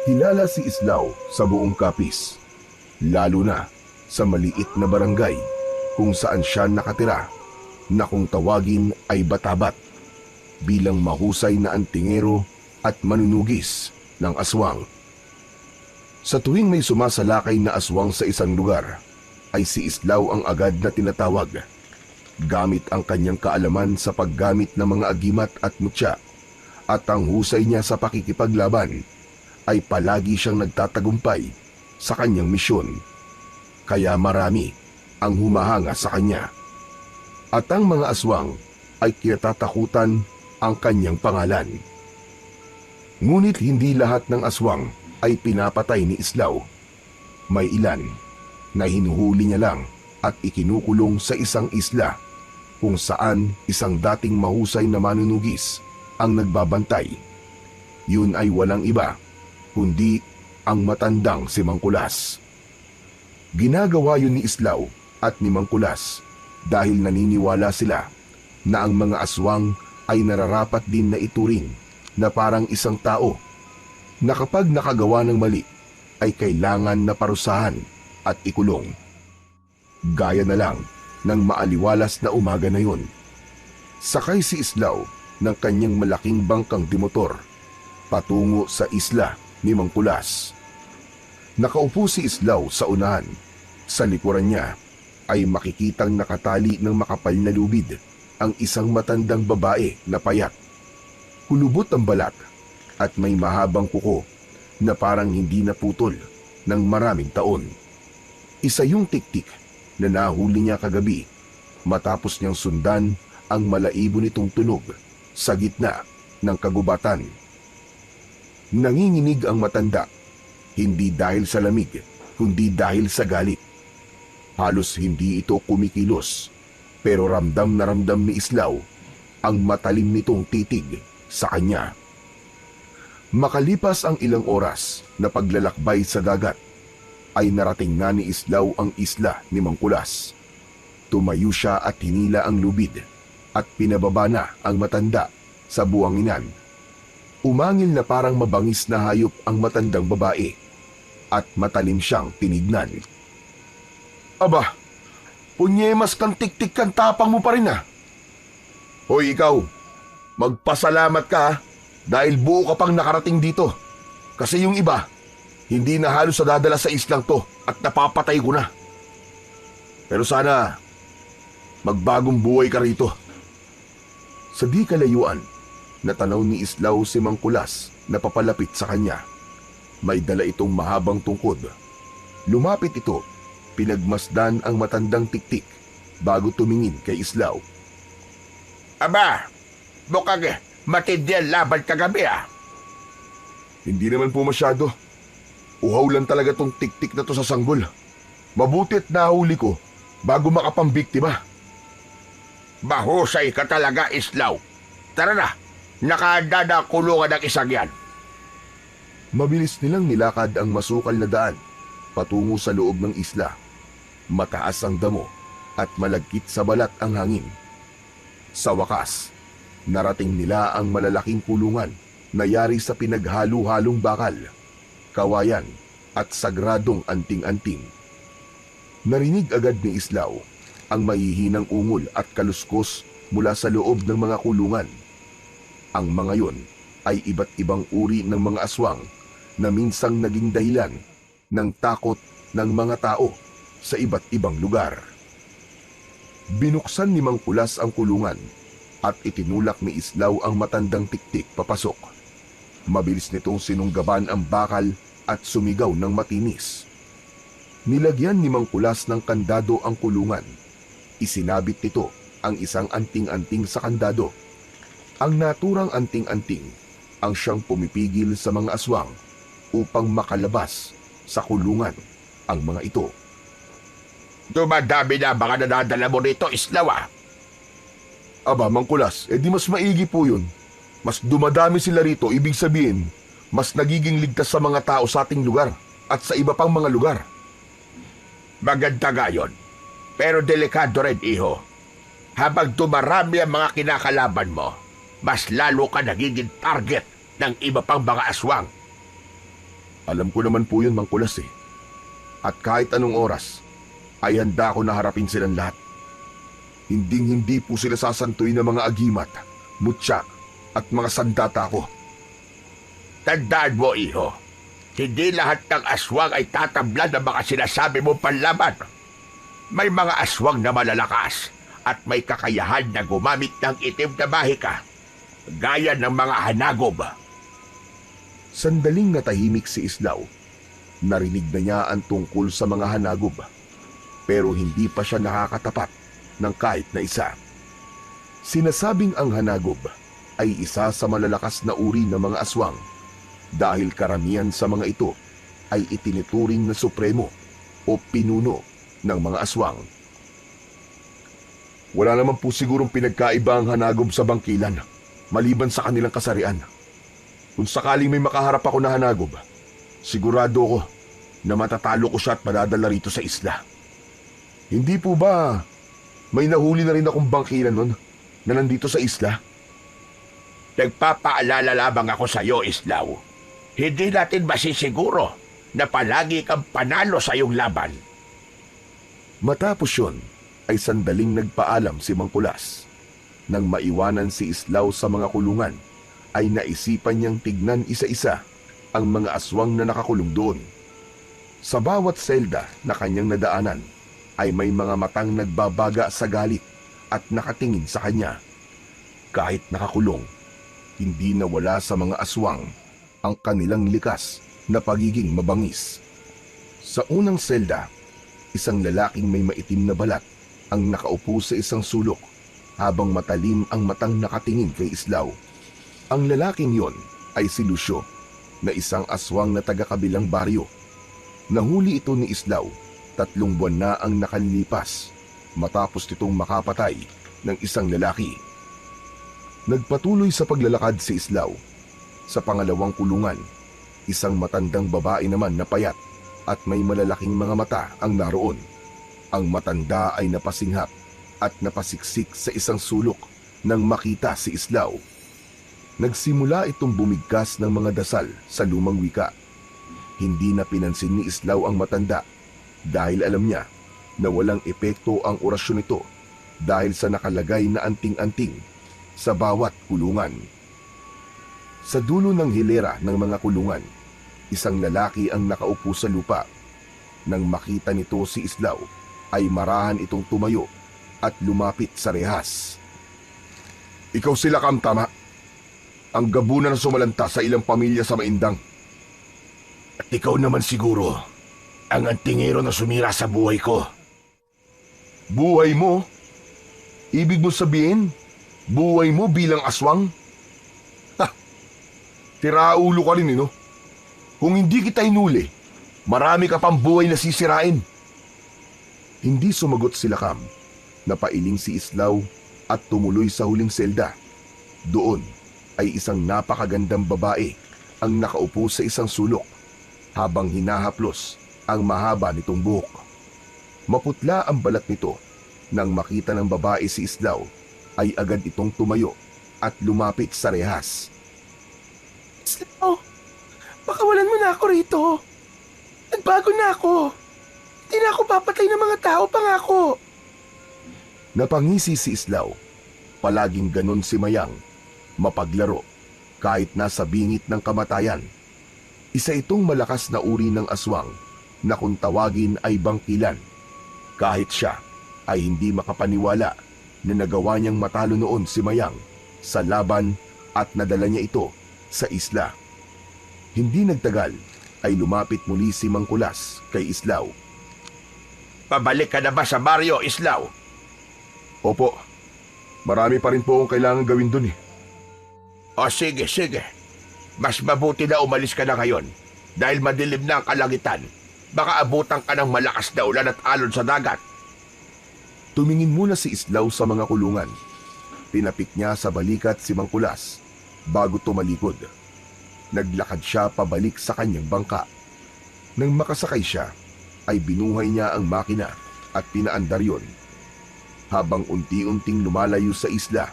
Kilala si Islao sa buong Capiz, lalo na sa maliit na barangay kung saan siya nakatira, na kung tawagin ay Batabat, bilang mahusay na antingero at manunugis ng aswang. Sa tuwing may sumasalakay na aswang sa isang lugar, ay si Islao ang agad na tinatawag. Gamit ang kanyang kaalaman sa paggamit ng mga agimat at mutya at ang husay niya sa pakikipaglaban, ay palagi siyang nagtatagumpay sa kanyang misyon. Kaya marami ang humahanga sa kanya. At ang mga aswang ay kinatatakutan ang kanyang pangalan. Ngunit hindi lahat ng aswang ay pinapatay ni Islao. May ilan na hinuhuli niya lang at ikinukulong sa isang isla kung saan isang dating mahusay na manunugis ang nagbabantay. Yun ay walang iba kundi ang matandang si Mangkulas. Ginagawa yun ni Islao at ni Mangkulas dahil naniniwala sila na ang mga aswang ay nararapat din na ituring na parang isang tao na kapag nakagawa ng mali ay kailangan na parusahan at ikulong. Gaya na lang ng maaliwalas na umaga na yun. Sakay si Islao ng kanyang malaking bangkang dimotor patungo sa isla ni Mangkulas. Nakaupo si Islao sa unahan. Sa likuran niya ay makikitang nakatali ng makapal na lubid ang isang matandang babae na payat. Kulubot ang balat at may mahabang kuko na parang hindi naputol ng maraming taon. Isa yung tiktik na nahuli niya kagabi matapos niyang sundan ang malaibo nitong tunog sa gitna ng kagubatan. Nanginginig ang matanda, hindi dahil sa lamig, kundi dahil sa galit. Halos hindi ito kumikilos, pero ramdam na ramdam ni Islao ang matalim nitong titig sa kanya. Makalipas ang ilang oras na paglalakbay sa dagat, ay narating na ni Islao ang isla ni Mangkulas. Tumayo siya at hinila ang lubid at pinababa na ang matanda sa buwanginan. Umangil na parang mabangis na hayop ang matandang babae at matalim siyang tinignan. Aba, punyemas kang tiktik kang tapang mo pa rin ah. Hoy ikaw, magpasalamat ka dahil buo ka pang nakarating dito. Kasi yung iba, hindi na halos nadadala sa islang to at napapatay ko na. Pero sana, magbagong buhay ka rito. Sa di kalayuan, natanaw ni Islao si Mangkulas na papalapit sa kanya. May dala itong mahabang tungkod. Lumapit ito, pinagmasdan ang matandang tiktik bago tumingin kay Islao. Aba, mukhang matindi ang laban kagabi ah. Hindi naman po masyado. Uhaw lang talaga tong tiktik na to sa sanggol. Mabuti't nahuli ko bago makapambiktima. Mahusay ka talaga, Islao. Tara na, nakahanda na kulungan ng isang yan. Mabilis nilang nilakad ang masukal na daan patungo sa loob ng isla. Mataas ang damo at malagkit sa balat ang hangin. Sa wakas, narating nila ang malalaking kulungan na yari sa pinaghalo-halong bakal, kawayan at sagradong anting-anting. Narinig agad ni Islao ang mahihinang ungol at kaluskos mula sa loob ng mga kulungan. Ang mga yon ay iba't ibang uri ng mga aswang na minsang naging dahilan ng takot ng mga tao sa iba't ibang lugar. Binuksan ni Mangkulas ang kulungan at itinulak ni Islao ang matandang tiktik papasok. Mabilis nitong sinunggaban ang bakal at sumigaw ng matinis. Nilagyan ni Mangkulas ng kandado ang kulungan. Isinabit nito ang isang anting-anting sa kandado. Ang naturang anting-anting ang siyang pumipigil sa mga aswang upang makalabas sa kulungan ang mga ito. Dumadami na mga nadadala mo rito, Islao ah. Aba, Mangkulas, di mas maigi po yun. Mas dumadami sila rito, ibig sabihin, mas nagiging ligtas sa mga tao sa ating lugar at sa iba pang mga lugar. Maganda nga yun, pero delikado rin, iho. Habang dumarami ang mga kinakalaban mo, mas lalo ka nagiging target ng iba pang mga aswang. Alam ko naman po yun, Mang Kulas eh. At kahit anong oras, ay handa ko na harapin silang lahat. Hinding-hindi po sila sasantuin ng mga agimat, mutya, at mga sandata ko. Tandaan mo, iho. Hindi lahat ng aswang ay tatablan ng mga sinasabi mo panlaban. May mga aswang na malalakas at may kakayahan na gumamit ng itim na bahika, gaya ng mga hanagob. Sandaling natahimik si Islaw. Narinig na niya ang tungkol sa mga hanagob, pero hindi pa siya nakakatapat ng kahit na isa. Sinasabing ang hanagob ay isa sa malalakas na uri ng mga aswang dahil karamihan sa mga ito ay itinuturing na supremo o pinuno ng mga aswang. Wala naman po sigurong pinagkaiba ang hanagob sa bangkilan, maliban sa kanilang kasarian. Kung sakaling may makaharap ako na hanagob, sigurado ko na matatalo ko siya at madadala rito sa isla. Hindi po ba may nahuli na rin akong bangkilan nun na nandito sa isla? Nagpapaalala lamang ako sa iyo, Islaw. Hindi natin masisiguro na palagi kang panalo sa iyong laban. Matapos yun, ay sandaling nagpaalam si Mang Kulas. Nang maiwanan si Islaw sa mga kulungan, ay naisipan niyang tignan isa-isa ang mga aswang na nakakulong doon. Sa bawat selda na kanyang nadaanan, ay may mga matang nagbabaga sa galit at nakatingin sa kanya. Kahit nakakulong, hindi nawala sa mga aswang ang kanilang likas na pagiging mabangis. Sa unang selda, isang lalaking may maitim na balat ang nakaupo sa isang sulok habang matalim ang matang nakatingin kay Islaw. Ang lalaking yon ay si Lucio, na isang aswang na taga-kabilang baryo. Nahuli ito ni Islaw 3 buwan na ang nakalilipas matapos nitong makapatay ng isang lalaki. Nagpatuloy sa paglalakad si Islaw. Sa pangalawang kulungan, isang matandang babae naman na payat at may malalaking mga mata ang naroon. Ang matanda ay napasinghap at napasiksik sa isang sulok nang makita si Islaw. Nagsimula itong bumigkas ng mga dasal sa lumang wika. Hindi na pinansin ni Islaw ang matanda dahil alam niya na walang epekto ang orasyon nito dahil sa nakalagay na anting-anting sa bawat kulungan. Sa dulo ng hilera ng mga kulungan, isang lalaki ang nakaupo sa lupa. Nang makita nito si Islaw, ay marahan itong tumayo at lumapit sa rehas. Ikaw sila, Kam, tama? Ang gabunan na sumalanta sa ilang pamilya sa Maindang. At ikaw naman siguro, ang antingero na sumira sa buhay ko. Buhay mo? Ibig mo sabihin, buhay mo bilang aswang? Ha! Tiraulo ka rin, no? Kung hindi kita inuli, marami ka pang buhay na sisirain. Hindi sumagot sila, Kam. Napailing si Islaw at tumuloy sa huling selda. Doon ay isang napakagandang babae ang nakaupo sa isang sulok habang hinahaplos ang mahaba nitong buhok. Maputla ang balat nito. Nang makita ng babae si Islaw, ay agad itong tumayo at lumapit sa rehas. Islaw, pakawalan mo na ako rito. Nagbago na ako. Hindi na ako papatay ng mga tao, pangako. Napangisi si Islaw. Palaging ganon si Mayang, mapaglaro kahit nasa bingit ng kamatayan. Isa itong malakas na uri ng aswang na kung tawagin ay bangkilan. Kahit siya ay hindi makapaniwala na nagawa niyang matalo noon si Mayang sa laban at nadala niya ito sa isla. Hindi nagtagal ay lumapit muli si Mang Kulas kay Islaw. Pabalik ka na ba sa baryo, Islaw? Opo, marami pa rin po akong kailangan gawin dun eh. O sige, sige. Mas mabuti na umalis ka na ngayon dahil madilim na ang kalangitan. Baka abutan ka ng malakas na ulan at alon sa dagat. Tumingin muna si Islaw sa mga kulungan. Tinapik niya sa balikat si Mang Kulas bago tumalikod. Naglakad siya pabalik sa kanyang bangka. Nang makasakay siya, ay binuhay niya ang makina at pinaandar yon. Habang unti-unting lumalayo sa isla,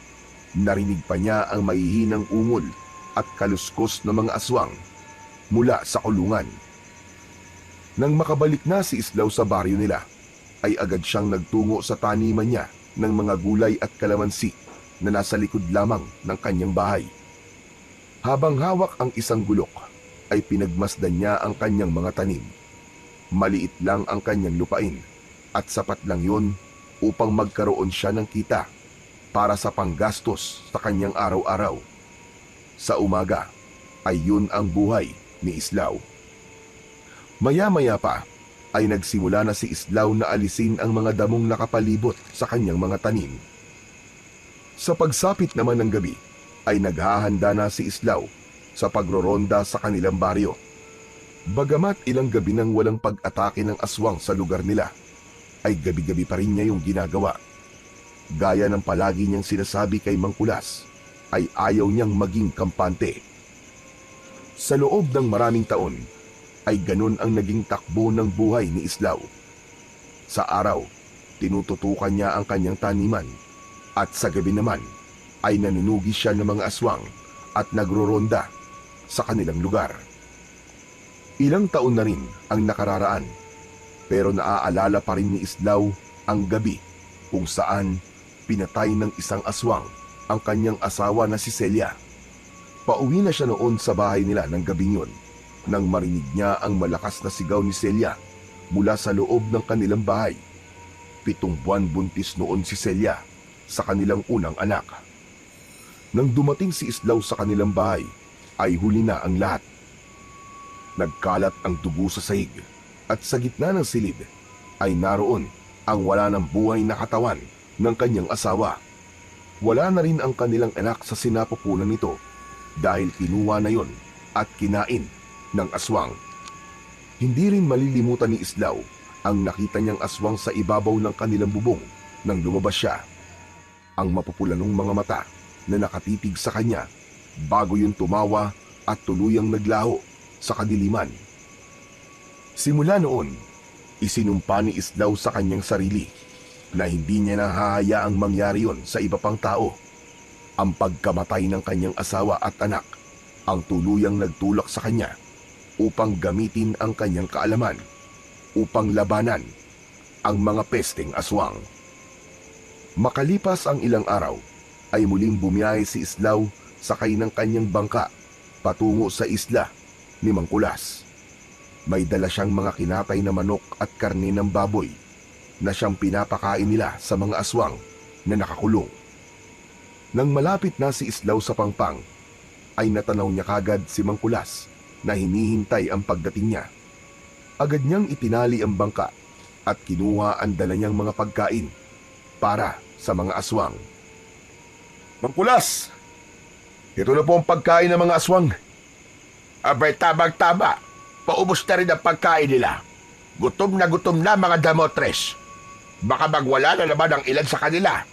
narinig pa niya ang mahihinang ungol at kaluskos ng mga aswang mula sa kulungan. Nang makabalik na si Islaw sa baryo nila, ay agad siyang nagtungo sa taniman niya ng mga gulay at kalamansi na nasa likod lamang ng kanyang bahay. Habang hawak ang isang gulok, ay pinagmasdan niya ang kanyang mga tanim. Maliit lang ang kanyang lupain at sapat lang yun upang magkaroon siya ng kita para sa panggastos sa kanyang araw-araw. Sa umaga ay yun ang buhay ni Islaw. Maya-maya pa ay nagsimula na si Islaw na alisin ang mga damong nakapalibot sa kanyang mga tanim. Sa pagsapit naman ng gabi ay naghahanda na si Islaw sa pagroronda sa kanilang baryo. Bagamat ilang gabi nang walang pag-atake ng aswang sa lugar nila, ay gabi-gabi pa rin niya yung ginagawa. Gaya ng palagi niyang sinasabi kay Mang Kulas, ay ayaw niyang maging kampante. Sa loob ng maraming taon, ay ganun ang naging takbo ng buhay ni Islaw. Sa araw, tinututukan niya ang kanyang taniman, at sa gabi naman, ay nanunugi siya ng mga aswang at nagroronda sa kanilang lugar. Ilang taon na rin ang nakararaan, pero naaalala pa rin ni Islaw ang gabi kung saan pinatay ng isang aswang ang kanyang asawa na si Celia. Pauwi na siya noon sa bahay nila ng gabing yun nang marinig niya ang malakas na sigaw ni Celia mula sa loob ng kanilang bahay. 7 buwan buntis noon si Celia sa kanilang unang anak. Nang dumating si Islaw sa kanilang bahay, ay huli na ang lahat. Nagkalat ang dugo sa sahig at sa gitna ng silid ay naroon ang wala ng buhay na katawan ng kanyang asawa. Wala na rin ang kanilang anak sa sinapupunan nito dahil kinuha na yon at kinain ng aswang. Hindi rin malilimutan ni Islaw ang nakita niyang aswang sa ibabaw ng kanilang bubong nang lumabas siya. Ang mapupulanong mga mata na nakatitig sa kanya bago yung tumawa at tuluyang naglaho sa kadiliman. Simula noon, isinumpa ni Islaw sa kanyang sarili na hindi niya nahahayaang mangyari yon sa iba pang tao. Ang pagkamatay ng kanyang asawa at anak ang tuluyang nagtulak sa kanya upang gamitin ang kanyang kaalaman upang labanan ang mga pesteng aswang. Makalipas ang ilang araw, ay muling bumiyahe si Islaw sakay ng kanyang bangka patungo sa isla ni Mang Kulas. May dala siyang mga kinatay na manok at karne ng baboy na siyang pinapakain nila sa mga aswang na nakakulong. Nang malapit na si Islaw sa pangpang, ay natanaw niya kagad si Mang Kulas na hinihintay ang pagdating niya. Agad niyang itinali ang bangka at kinuha ang dala niyang mga pagkain para sa mga aswang. Mang Kulas, ito na po ang pagkain ng mga aswang. Abay, tabang-taba. Paubos na rin ang pagkain nila. Gutom na mga damotres. Baka magwala na naman ang ilan sa kanila.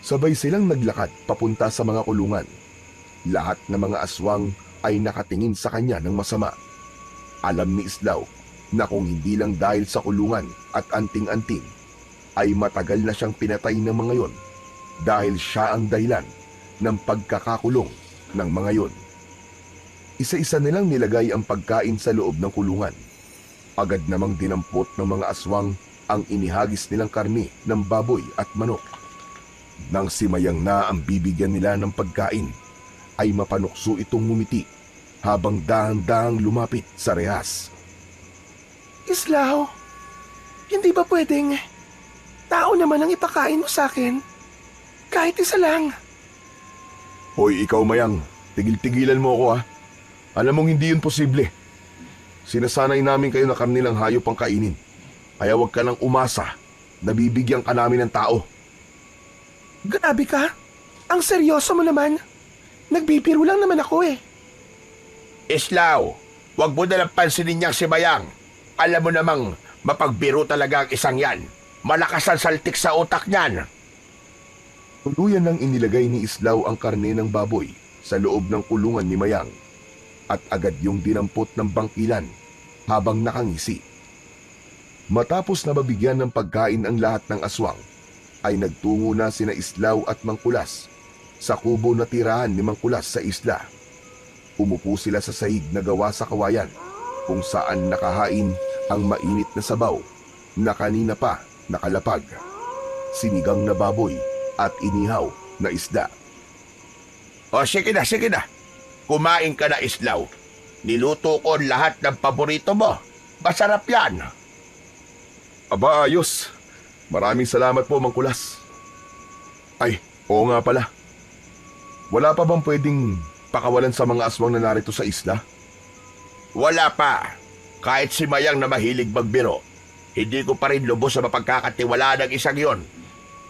Sabay silang naglakad papunta sa mga kulungan. Lahat ng mga aswang ay nakatingin sa kanya ng masama. Alam ni Islaw na kung hindi lang dahil sa kulungan at anting-anting, ay matagal na siyang pinatay ng mga yon dahil siya ang dahilan ng pagkakakulong ng mga yon. Isa-isa nilang nilagay ang pagkain sa loob ng kulungan. Agad namang dinampot ng mga aswang ang inihagis nilang karne ng baboy at manok. Nang simayang na ang bibigyan nila ng pagkain, ay mapanukso itong ngumiti habang dahang-dahang lumapit sa rehas. Islaw, hindi ba pwedeng tao naman ang ipakain mo sa akin? Kahit isa lang. Hoy, ikaw Mayang, tigil-tigilan mo ako ha. Alam mong hindi yun posible. Sinasanay namin kayo na karnilang hayop ang kainin. Kaya huwag ka nang umasa na bibigyan ka namin ng tao. Grabe ka. Ang seryoso mo naman. Nagbibiro lang naman ako eh. Islaw, wag mo na lang pansinin niyang si Mayang. Alam mo namang mapagbiro talaga ang isang yan. Malakas ang saltik sa utak niyan. Tuluyan nang inilagay ni Islaw ang karne ng baboy sa loob ng kulungan ni Mayang at agad yung dinampot ng bangkilan habang nakangisi. Matapos na mabigyan ng pagkain ang lahat ng aswang, ay nagtungo na sina Islaw at Mang Kulas sa kubo na tirahan ni Mang Kulas sa isla. Umupo sila sa sahig na gawa sa kawayan kung saan nakahain ang mainit na sabaw na kanina pa nakalapag, sinigang na baboy at inihaw na isda. O sige na, sige na. Kumain ka na, Islaw. Niluto ko lahat ng paborito mo. Masarap yan. Aba, ayos. Maraming salamat po, Mang Kulas. Ay, oo nga pala. Wala pa bang pwedeng pakawalan sa mga aswang na narito sa isla? Wala pa. Kahit si Mayang na mahilig magbiro, hindi ko pa rin lubos sa mapagkakatiwalaan ng isang yon.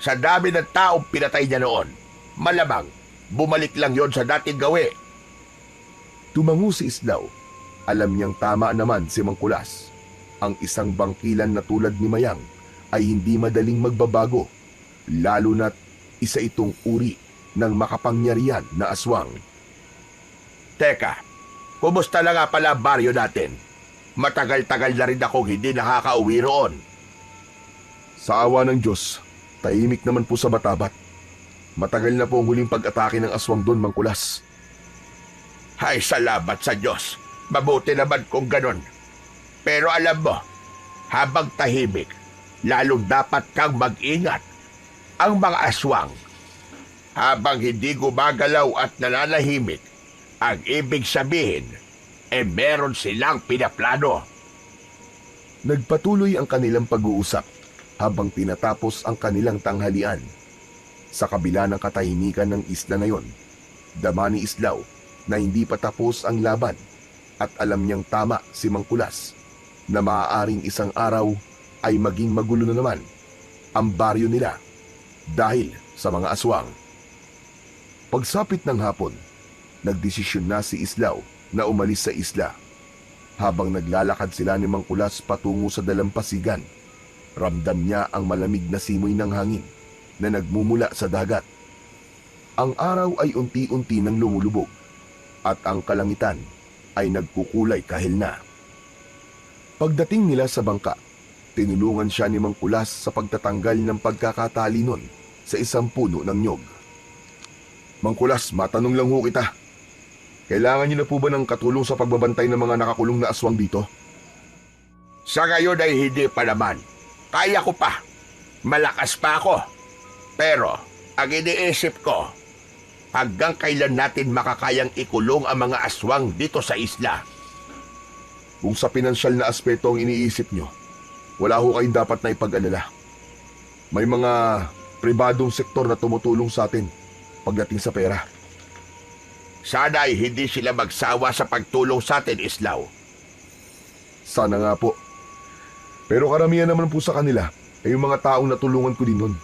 Sa dami ng taong pinatay niya noon, malamang bumalik lang yon sa dating gawi. Tumango si Islaw. Alam niyang tama naman si Mang Kulas. Ang isang bangkilan na tulad ni Mayang ay hindi madaling magbabago, lalo na't isa itong uri ng makapangyarihan na aswang. Teka, kumusta na nga pala ang baryo natin? Matagal-tagal na rin akong hindi nakakauwi roon. Sa awa ng Diyos, tahimik naman po sa Batabat. Matagal na po ang huling pag-atake ng aswang doon, Mang Kulas. Ay, salamat sa Diyos. Mabuti naman kung ganon. Pero alam mo, habang tahimik, lalong dapat kang mag-ingat. Ang mga aswang, habang hindi gumagalaw at nananahimik, ang ibig sabihin, meron silang pinaplano. Nagpatuloy ang kanilang pag-uusap habang tinatapos ang kanilang tanghalian. Sa kabila ng katahimikan ng isla na yon, dama ni Islaw na hindi pa tapos ang laban at alam niyang tama si Mang Kulas na maaaring isang araw ay maging magulo na naman ang baryo nila dahil sa mga aswang. Pagsapit ng hapon, nagdesisyon na si Islaw na umalis sa isla. Habang naglalakad sila ni Mang Kulas patungo sa dalampasigan, ramdam niya ang malamig na simoy ng hangin na nagmumula sa dagat. Ang araw ay unti-unti nang lumulubog at ang kalangitan ay nagkukulay kahil na. Pagdating nila sa bangka, tinulungan siya ni Mang Kulas sa pagtatanggal ng pagkakatali nun sa isang puno ng nyog. Mang Kulas, matanong lang ho kita. Kailangan niyo na po ba ng katulong sa pagbabantay ng mga nakakulong na aswang dito? Sa ngayon ay hindi pa naman. Kaya ko pa. Malakas pa ako. Pero, ang iniisip ko, hanggang kailan natin makakayang ikulong ang mga aswang dito sa isla? Kung sa pinansyal na aspeto ang iniisip nyo, wala ho kayong dapat na ipag-alala. May mga pribadong sektor na tumutulong sa atin pagdating sa pera. Sana ay hindi sila magsawa sa pagtulong sa atin, Islaw. Sana nga po. Pero karamihan naman po sa kanila ay yung mga taong natulungan ko din nun.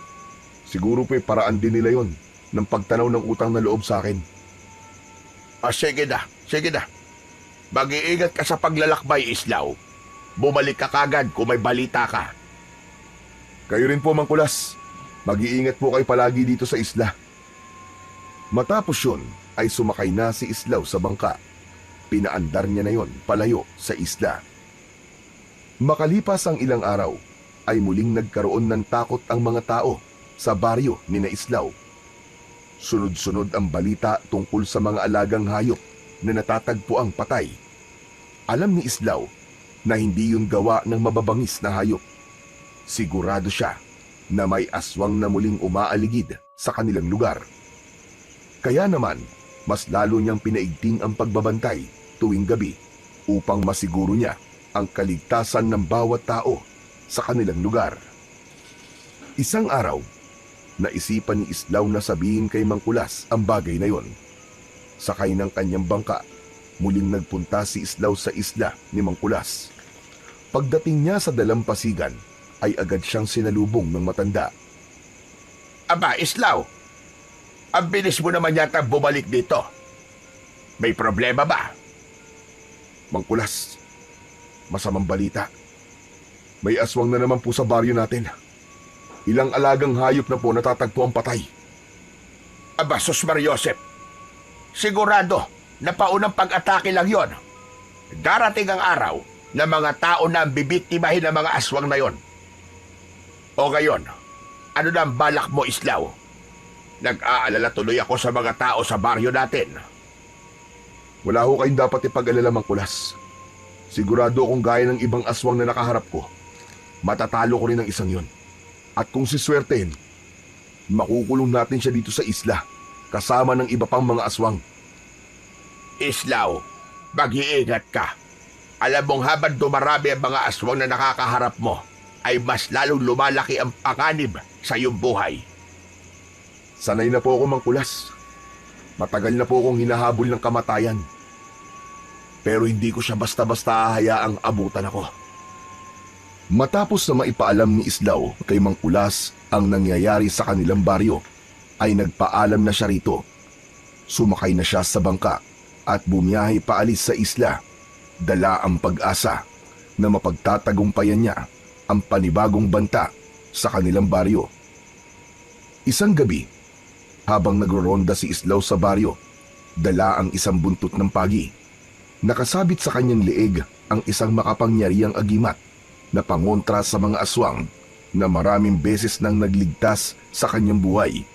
Siguro po paraan din nila yon ng pagtanaw ng utang na loob sa akin. Sige na, sige na. Mag-iingat ka sa paglalakbay, Islaw. Bumalik ka kagad kung may balita ka. Kayo rin po, Mang Kulas. Mag-iingat po kayo palagi dito sa isla. Matapos yun, ay sumakay na si Islaw sa bangka. Pinaandar niya na yon palayo sa isla. Makalipas ang ilang araw, ay muling nagkaroon ng takot ang mga tao sa baryo ni na Islaw. Sunod-sunod ang balita tungkol sa mga alagang hayop na natatagpo ang patay. Alam ni Islaw na hindi yun gawa ng mababangis na hayop. Sigurado siya na may aswang na muling umaaligid sa kanilang lugar. Kaya naman, mas lalo niyang pinaigting ang pagbabantay tuwing gabi upang masiguro niya ang kaligtasan ng bawat tao sa kanilang lugar. Isang araw, naisipan ni Islaw na sabihin kay Mang Kulas ang bagay na yon. Sakay ng kanyang bangka, muling nagpunta si Islaw sa isla ni Mang Kulas. Pagdating niya sa dalampasigan, ay agad siyang sinalubong ng matanda. Aba, Islaw, ang bilis mo naman yata bumalik dito. May problema ba? Mang Kulas, masamang balita. May aswang na naman po sa baryo natin. Ilang alagang hayop na po natatagpo ang patay. Aba, Sus Mariosep, sigurado na paunang pag-atake lang yon. Darating ang araw na mga tao na ang bibiktimahin ng mga aswang na yon. O ngayon, ano na ang balak mo, Islaw? Nag-aalala tuloy ako sa mga tao sa baryo natin. Wala ho kayong dapat ipag-alala, Mang Kulas. Sigurado akong gaya ng ibang aswang na nakaharap ko, matatalo ko rin ang isang yon. At kung siswertehin, makukulong natin siya dito sa isla, kasama ng iba pang mga aswang. Islaw, mag-iingat ka. Alam mong habang dumarami ang mga aswang na nakakaharap mo, ay mas lalong lumalaki ang panganib sa iyong buhay. Sanay na po ako mangkulas. Matagal na po akong hinahabol ng kamatayan. Pero hindi ko siya basta-basta hayaang abutan ako. Matapos na maipaalam ni Islaw kay Mangkulas ang nangyayari sa kanilang baryo, ay nagpaalam na siya rito. Sumakay na siya sa bangka at bumiyahe paalis sa isla. Dala ang pag-asa na mapagtatagumpayan niya ang panibagong banta sa kanilang baryo. Isang gabi, habang nagroronda si Islaw sa baryo, dala ang isang buntot ng pagi. Nakasabit sa kanyang leeg ang isang makapangyarihang agimat na pangontra sa mga aswang na maraming beses nang nagligtas sa kanyang buhay.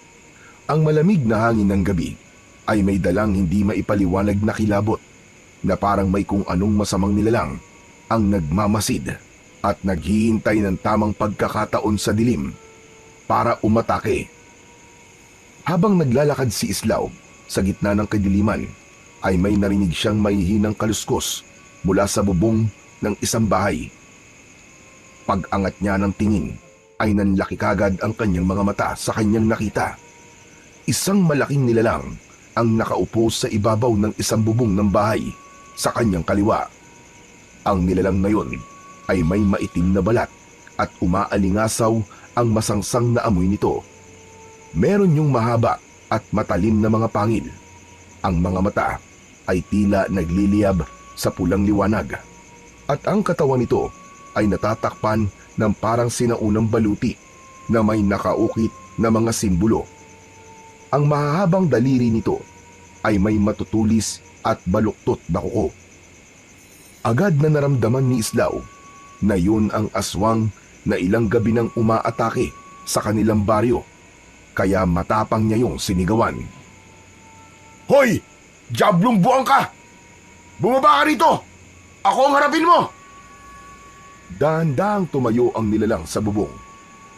Ang malamig na hangin ng gabi ay may dalang hindi maipaliwanag na kilabot na parang may kung anong masamang nilalang ang nagmamasid at naghihintay ng tamang pagkakataon sa dilim para umatake. Habang naglalakad si Islaw sa gitna ng kadiliman, ay may narinig siyang mahihinang kaluskos mula sa bubong ng isang bahay. Pag-angat niya ng tingin, ay nanlaki kagad ang kanyang mga mata sa kanyang nakita. Isang malaking nilalang ang nakaupo sa ibabaw ng isang bubong ng bahay sa kanyang kaliwa. Ang nilalang na yon ay may maitim na balat at umaalingasaw ang masangsang na amoy nito. Meron yung mahaba at matalim na mga pangil. Ang mga mata ay tila nagliliyab sa pulang liwanag. At ang katawan nito ay natatakpan ng parang sinaunang baluti na may nakaukit na mga simbolo. Ang mahahabang daliri nito ay may matutulis at baluktot na kuko. Agad na naramdaman ni Islaw na yun ang aswang na ilang gabi nang umaatake sa kanilang baryo, kaya matapang niya yung sinigawan. Hoy! Diablong buwang ka! Bumaba ka rito! Ako ang harapin mo! Dahan-dahang tumayo ang nilalang sa bubong.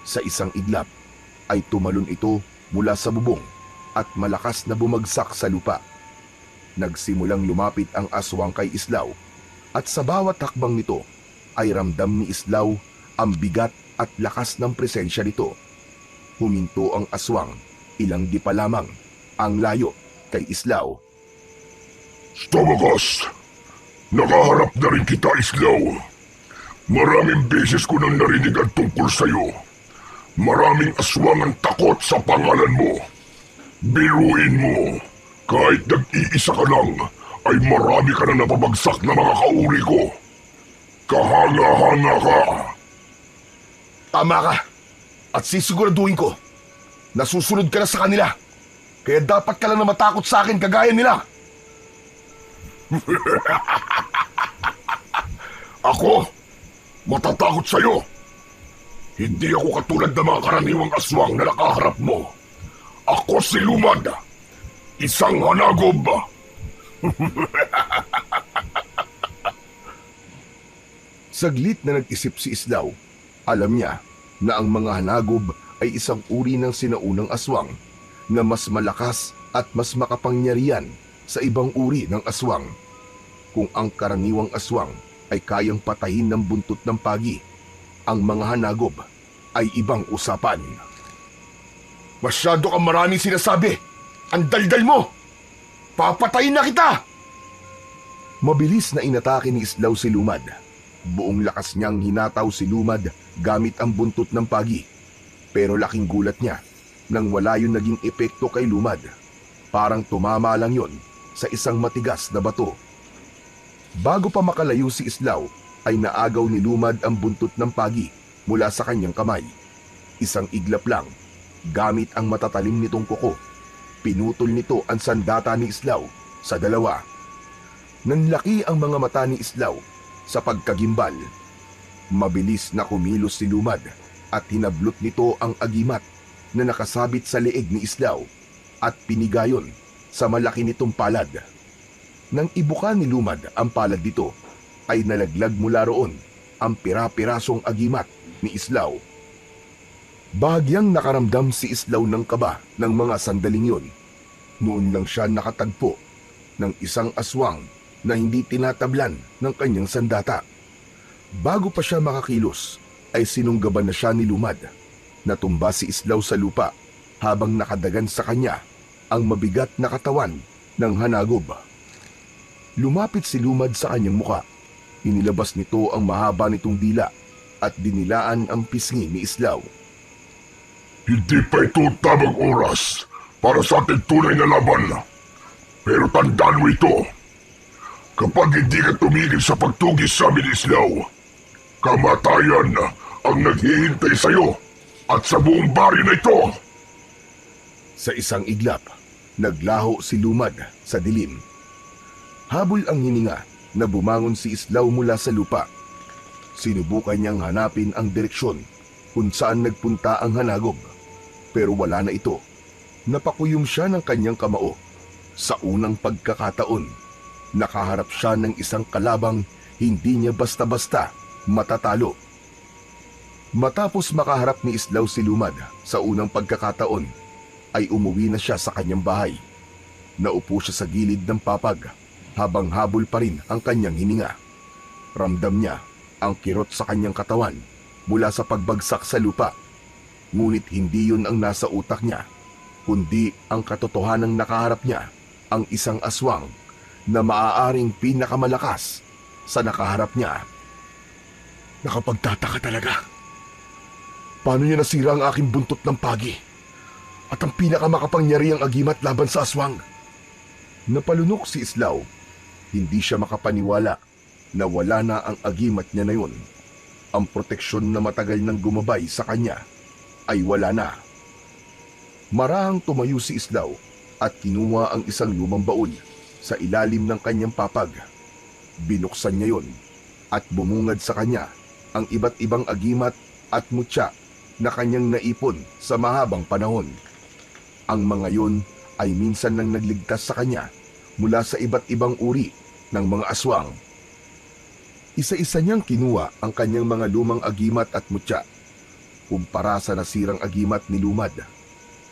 Sa isang iglap ay tumalon ito mula sa bubong at malakas na bumagsak sa lupa. Nagsimulang lumapit ang aswang kay Islaw at sa bawat hakbang nito ay ramdam ni Islaw ang bigat at lakas ng presensya nito. Huminto ang aswang, ilang di pa lamang ang layo kay Islaw. Sa wakas, nakaharap na rin kita, Islaw. Maraming beses ko nang narinig ang tungkol sa'yo. Maraming aswang ang takot sa pangalan mo. Biruin mo, kahit nag-iisa ka lang, ay marami ka na napabagsak na mga kauri ko. Kahanga-hanga ka. Tama ka, at sisiguraduhin ko na susunod ka na sa kanila. Kaya dapat ka lang na matakot sa akin kagaya nila. Ako, matatakot sa'yo. Hindi ako katulad ng mga karaniwang aswang na nakaharap mo. Ako si Lumad, isang hanagob. Saglit na nag-isip si Islaw. Alam niya na ang mga hanagob ay isang uri ng sinaunang aswang na mas malakas at mas makapangyarihan sa ibang uri ng aswang. Kung ang karaniwang aswang ay kayang patayin ng buntot ng pagi, ang mga hanagob ay ibang usapan. Masyado kang maraming sinasabi! Ang daldal mo! Papatayin na kita! Mabilis na inatake ni Islaw si Lumad. Buong lakas niyang hinataw si Lumad gamit ang buntot ng pagi. Pero laking gulat niya nang wala yung naging epekto kay Lumad. Parang tumama lang yon sa isang matigas na bato. Bago pa makalayo si Islaw, ay naagaw ni Lumad ang buntot ng pagi mula sa kanyang kamay. Isang iglap lang, gamit ang matatalim nitong kuko, pinutol nito ang sandata ni Islaw sa dalawa. Nanlaki ang mga mata ni Islaw sa pagkagimbal. Mabilis na kumilos si Lumad at hinablot nito ang agimat na nakasabit sa leeg ni Islaw at pinigayon sa malaki nitong palad. Nang ibuka ni Lumad ang palad dito, ay nalaglag mula roon ang pira-pirasong agimat ni Islaw. Bahagyang nakaramdam si Islaw ng kaba ng mga sandaling yun. Noon lang siya nakatagpo ng isang aswang na hindi tinatablan ng kanyang sandata. Bago pa siya makakilos, ay sinunggaban na siya ni Lumad. Natumba si Islaw sa lupa habang nakadagan sa kanya ang mabigat na katawan ng hanagob. Lumapit si Lumad sa kanyang muka. Inilabas nito ang mahaba nitong dila at dinilaan ang pisngi ni Islaw. Hindi pa ito tamang oras para sa ating tunay na laban. Pero tandaan mo ito. Kapag hindi ka tumigil sa pagtugis sa amin, Islaw, kamatayan ang naghihintay sa iyo at sa buong baryo na ito. Sa isang iglap, naglaho si Lumad sa dilim. Habol ang hininga na bumangon si Islaw mula sa lupa. Sinubukan niyang hanapin ang direksyon kung saan nagpunta ang hanagob. Pero wala na ito. Napakuyom siya ng kanyang kamao. Sa unang pagkakataon, nakaharap siya ng isang kalabang hindi niya basta-basta matatalo. Matapos makaharap ni Islaw si Lumad sa unang pagkakataon, ay umuwi na siya sa kanyang bahay. Naupo siya sa gilid ng papag habang habol pa rin ang kanyang hininga. Ramdam niya ang kirot sa kanyang katawan mula sa pagbagsak sa lupa. Ngunit hindi yun ang nasa utak niya, kundi ang katotohanang nakaharap niya, ang isang aswang na maaaring pinakamalakas sa nakaharap niya. Nakapagtataka talaga. Paano niya nasira ang aking buntot ng pagi at ang pinakamakapangyarihang agimat laban sa aswang? Napalunok si Islaw. Hindi siya makapaniwala na wala na ang agimat niya na yun. Ang proteksyon na matagal nang gumabay sa kanya ay wala na. Marahang tumayo si Islaw at kinuha ang isang lumang baul sa ilalim ng kanyang papag. Binuksan niya yun at bumungad sa kanya ang iba't ibang agimat at mutya na kanyang naipon sa mahabang panahon. Ang mga yun ay minsan nang nagligtas sa kanya mula sa iba't ibang uri ng mga aswang. Isa-isa niyang kinuha ang kanyang mga lumang agimat at mutya. Kumpara sa nasirang agimat ni Lumad,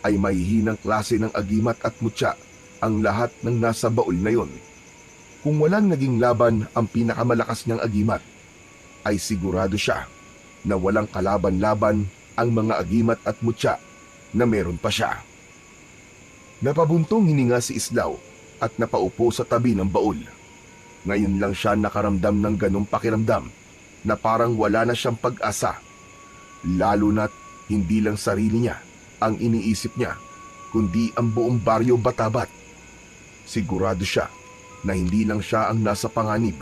ay may hinang klase ng agimat at mutya ang lahat ng nasa baul na yon. Kung walang naging laban ang pinakamalakas niyang agimat, ay sigurado siya na walang kalaban-laban ang mga agimat at mutya na meron pa siya. Napabuntong hininga si Islaw at napaupo sa tabi ng baul. Ngayon lang siya nakaramdam ng ganong pakiramdam na parang wala na siyang pag-asa. Lalo na't hindi lang sarili niya ang iniisip niya, kundi ang buong baryo Batabat. Sigurado siya na hindi lang siya ang nasa panganib.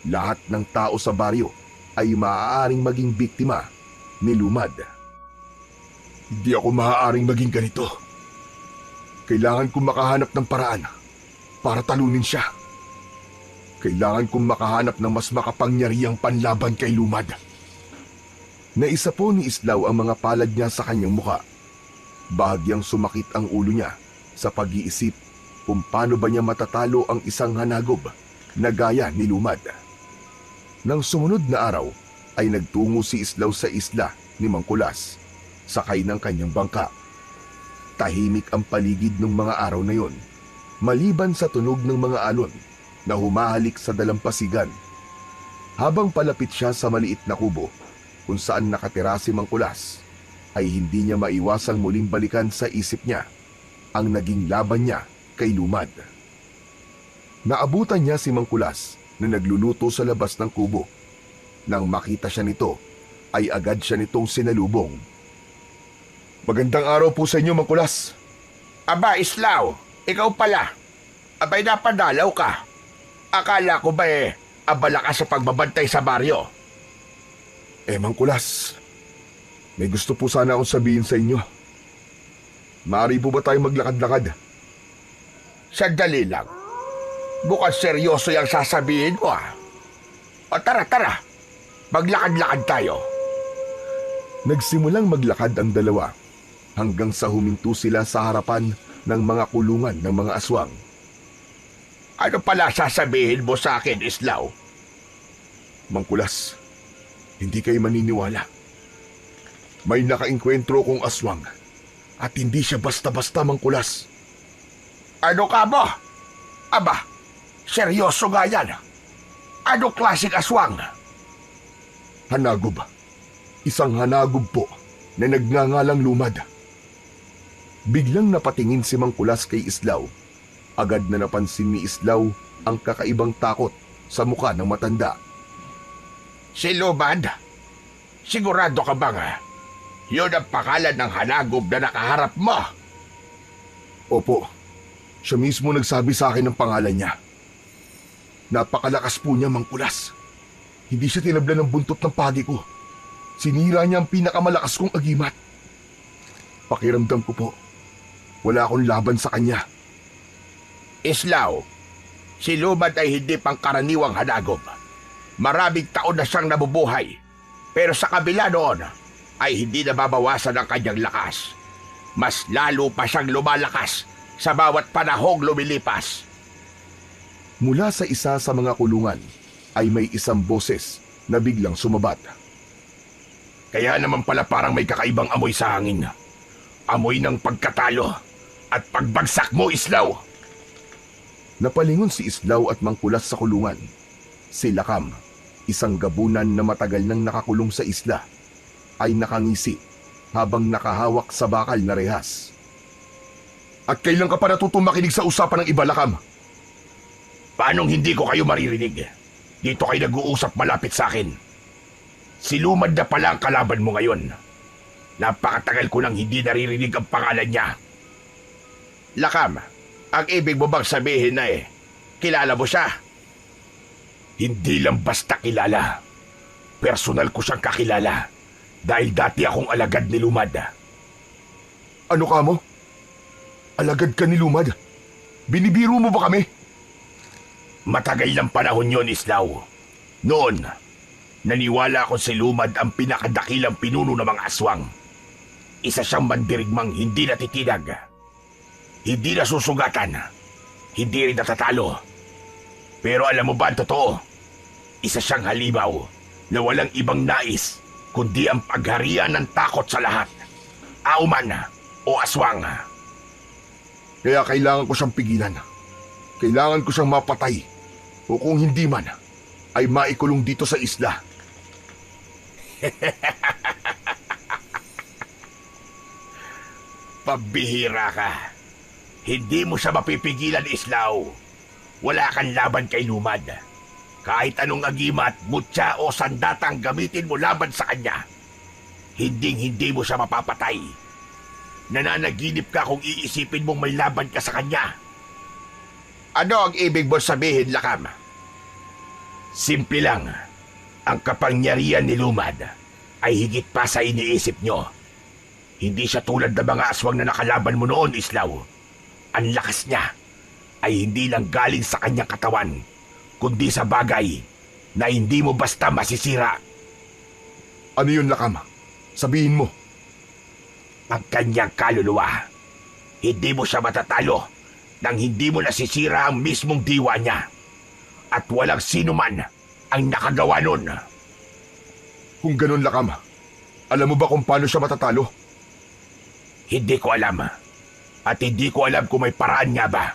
Lahat ng tao sa baryo ay maaaring maging biktima ni Lumad. Hindi ako maaaring maging ganito. Kailangan kong makahanap ng paraan para talunin siya. Kailangan kong makahanap ng mas makapangyarihang panlaban kay Lumad. Naisa po ni Islaw ang mga palad niya sa kanyang muka. Bahagyang sumakit ang ulo niya sa pag-iisip kung paano ba niya matatalo ang isang hanagob na gaya ni Lumad. Nang sumunod na araw ay nagtungo si Islaw sa isla ni Mangkulas, sakay ng kanyang bangka. Tahimik ang paligid ng mga araw na yon, maliban sa tunog ng mga alon na humahalik sa dalampasigan. Habang palapit siya sa maliit na kubo kung saan nakatira si Mangkulas, ay hindi niya maiwasang muling balikan sa isip niya ang naging laban niya kay Lumad. Naabutan niya si Mangkulas na nagluluto sa labas ng kubo. Nang makita siya nito, ay agad siya nitong sinalubong. Magandang araw po sa inyo, Mangkulas. Aba, Islaw, ikaw pala. Abay, napadalaw ka. Akala ko ba abala ka sa pagbabantay sa baryo? Mangkulas, may gusto po sana akong sabihin sa inyo. Maaari po ba tayo maglakad-lakad? Sandali lang. Mukhang seryoso yung sasabihin mo, ah. O tara. Maglakad-lakad tayo. Nagsimulang maglakad ang dalawa hanggang sa huminto sila sa harapan ng mga kulungan ng mga aswang. Ano pala sasabihin mo sa akin, Islaw? Mangkulas, hindi kayo maniniwala. May nakainkwentro kong aswang at hindi siya basta-basta mangkulas. Ano ka mo? Aba, seryoso nga yan. Ano klaseng aswang? Hanagob. Isang hanagob po na nagngangalang Lumad. Biglang napatingin si Mangkulas kay Islaw. Agad na napansin ni Islaw ang kakaibang takot sa mukha ng matanda. Si Lumad? Sigurado ka bang yun ang pangalan ng hanagob na nakaharap mo? Opo, siya mismo nagsabi sa akin ng pangalan niya. Napakalakas po niya, Mangkulas. Hindi siya tinablan ng buntot ng pagi ko. Sinira niya ang pinakamalakas kong agimat. Pakiramdam ko po, wala akong laban sa kanya. Islaw, si Lumad ay hindi pangkaraniwang hanagob. Maraming taon na siyang nabubuhay. Pero sa kabila noon, ay hindi nababawasan ang kanyang lakas. Mas lalo pa siyang lumalakas sa bawat panahong lumilipas. Mula sa isa sa mga kulungan ay may isang boses na biglang sumabat. Kaya naman pala parang may kakaibang amoy sa hangin. Amoy ng pagkatalo at pagbagsak mo, Islaw. Napalingon si Islaw at Mangkulas sa kulungan. Si Lakam, isang gabunan na matagal nang nakakulong sa isla, ay nakangisi habang nakahawak sa bakal na rehas. At kailan ka pa natutong makinig sa usapan ng iba, Lakam? Paanong hindi ko kayo maririnig? Dito kayo nag-uusap malapit sa akin. Si Lumad na pala ang kalaban mo ngayon. Napakatagal ko nang hindi naririnig ang pangalan niya. Lakam, ang ibig mo bang sabihin na kilala mo siya? Hindi lang basta kilala. Personal ko siyang kakilala. Dahil dati akong alagad ni Lumad. Ano ka mo? Alagad ka ni Lumad? Binibiro mo ba kami? Matagal ng panahon yon, Islaw. Noon, naniwala ako si Lumad ang pinakadakilang pinuno ng mga aswang. Isa siyang mandirigmang hindi natitinag. Hindi nasusugatan. Hindi rin natatalo. Pero alam mo ba ang totoo? Isa siyang halimaw na walang ibang nais kundi ang pagharian ng takot sa lahat. Auman o aswang. Kaya kailangan ko siyang pigilan. Kailangan ko siyang mapatay. O kung hindi man, ay maikulong dito sa isla. Pabihira ka. Hindi mo siya mapipigilan, Islaw. Wala kang laban kay Lumad. Kahit anong agimat, mutya o sandatang gamitin mo laban sa kanya, hindi mo siya mapapatay. Nananaginip ka kung iisipin mong may laban ka sa kanya. Ano ang ibig mo sabihin, Lakam? Simple lang. Ang kapangyarihan ni Lumad ay higit pa sa iniisip nyo. Hindi siya tulad ng mga aswang na nakalaban mo noon, Islaw. Ang lakas niya ay hindi lang galing sa kanyang katawan, kundi sa bagay na hindi mo basta masisira. Ano yun, Lakam? Sabihin mo. Ang kanyang kaluluwa. Hindi mo siya matatalo nang hindi mo nasisira ang mismong diwa niya. At walang sino man ang nakagawa nun. Kung ganun, Lakam, alam mo ba kung paano siya matatalo? Hindi ko alam. At hindi ko alam kung may paraan nga ba.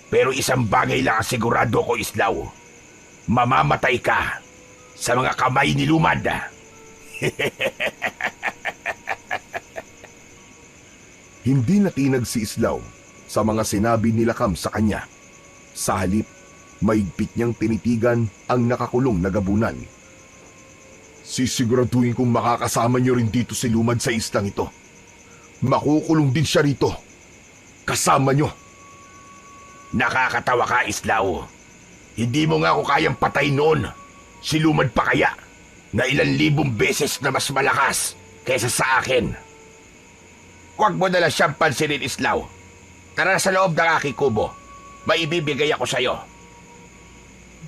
Pero isang bagay lang ang sigurado ko, Islaw. Mamamatay ka sa mga kamay ni Lumad. Hindi natinag si Islaw sa mga sinabi ni Lakam sa kanya. Sa halip, maigpit niyang tinitigan ang nakakulong na gabunan. Sisiguraduhin kong makakasama niyo rin dito si Lumad sa islang ito. Makukulong din siya rito. Kasama niyo. Nakakatawa ka, Islaw. Hindi mo nga ako kayang patay noon. Si Lumad pa kaya, na ilang libong beses na mas malakas kaysa sa akin. Huwag mo nalang siyang pansinin, Islaw. Tara sa loob ng aking kubo. May ibibigay ako sa'yo.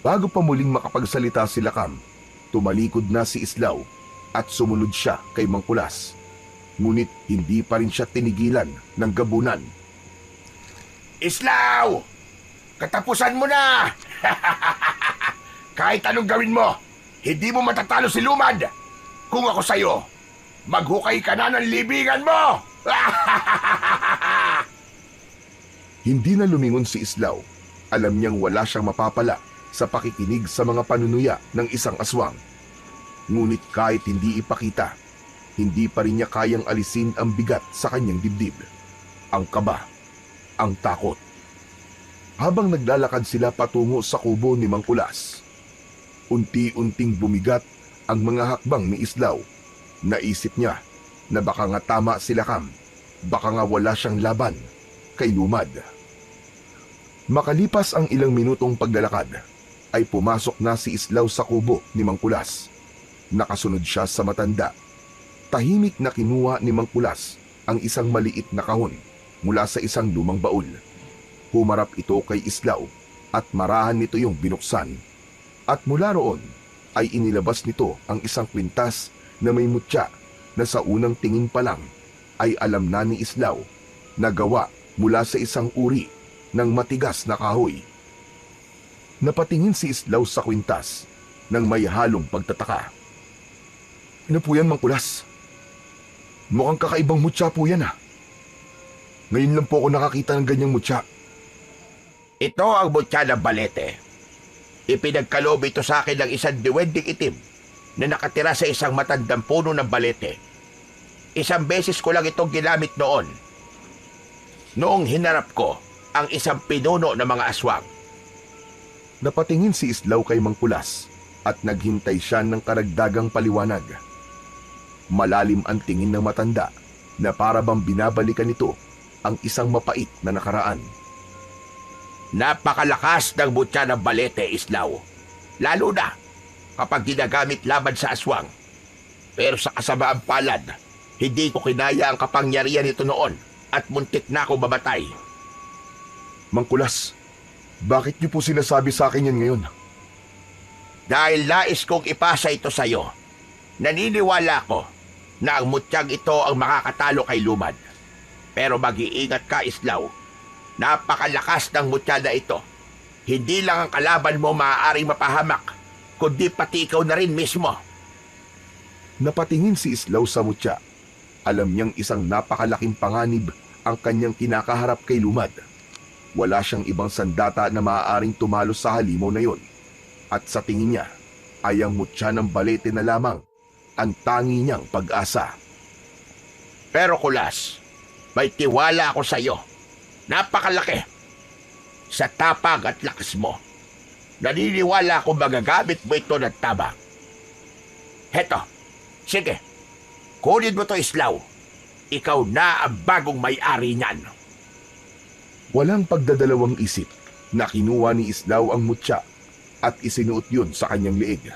Bago pa muling makapagsalita si Lakam, tumalikod na si Islaw at sumunod siya kay Mangkulas. Ngunit hindi pa rin siya tinigilan ng gabunan. Islaw! Katapusan mo na! Kahit anong gawin mo, Hindi mo matatalo si Lumad. Kung ako sa'yo, maghukay ka na ng libingan mo! Hindi na lumingon si Islaw. Alam niyang wala siyang mapapala sa pakikinig sa mga panunuya ng isang aswang. Ngunit kahit hindi ipakita, hindi pa rin niya kayang alisin ang bigat sa kanyang dibdib. Ang kaba, ang takot. Habang naglalakad sila patungo sa kubo ni Mang Kulas, unti-unting bumigat ang mga hakbang ni Islaw. Naisip niya na baka nga tama sila Kam, baka nga wala siyang laban kay Lumad. Makalipas ang ilang minutong paglalakad, ay pumasok na si Islaw sa kubo ni Mang Kulas. Nakasunod siya sa matanda. Tahimik na kinuha ni Mang Kulas ang isang maliit na kahon mula sa isang lumang baul. Humarap ito kay Islaw at marahan nito yung binuksan. At mula roon ay inilabas nito ang isang kwintas na may mutya na sa unang tingin pa lang ay alam na ni Islaw na gawa mula sa isang uri ng matigas na kahoy. Napatingin si Islaw sa kwintas nang may halong pagtataka. Ano po yan, Mang Kulas? Mukhang kakaibang mutya po yan, ha? Ngayon lang po ako nakakita ng ganyang mutya. Ito ang mutya ng balete. Ipinagkaloob ito sa akin ng isang diwending itim na nakatira sa isang matandang puno ng balete. Isang beses ko lang itong ginamit noon. Noong hinarap ko ang isang pinuno ng mga aswang. Napatingin si Islaw kay Mang Kulas at naghintay siya ng karagdagang paliwanag. Malalim ang tingin ng matanda na para bang binabalikan nito ang isang mapait na nakaraan. Napakalakas ng mutya ng balete, Islaw. Lalo na kapag ginagamit laban sa aswang. Pero sa kasamaang palad, hindi ko kinaya ang kapangyarihan nito noon at muntik na ako mamatay. Mang Kulas, bakit niyo po sinasabi sa akin yan ngayon? Dahil nais kong ipasa ito sa iyo, naniniwala ko na ang mutyang ito ang makakatalo kay Lumad. Pero mag-iingat ka, Islaw. Napakalakas ng mutya na ito. Hindi lang ang kalaban mo maaaring mapahamak, kundi pati ikaw na rin mismo. Napatingin si Islaw sa mutya. Alam niyang isang napakalaking panganib ang kanyang kinakaharap kay Lumad. Wala siyang ibang sandata na maaaring tumalo sa halimaw na yon. At sa tingin niya ay ang mutya ng balete na lamang ang tangi niyang pag-asa. Pero Kulas, may tiwala ako sa iyo. Napakalaki. Sa tapag at lakas mo, naniniwala akong magagamit mo ito ng tama. Heto, sige, kunin mo to, Islaw. Ikaw na ang bagong may-ari niyan. Walang pagdadalawang isip na kinuha ni Islaw ang mutya at isinuot yun sa kanyang leeg.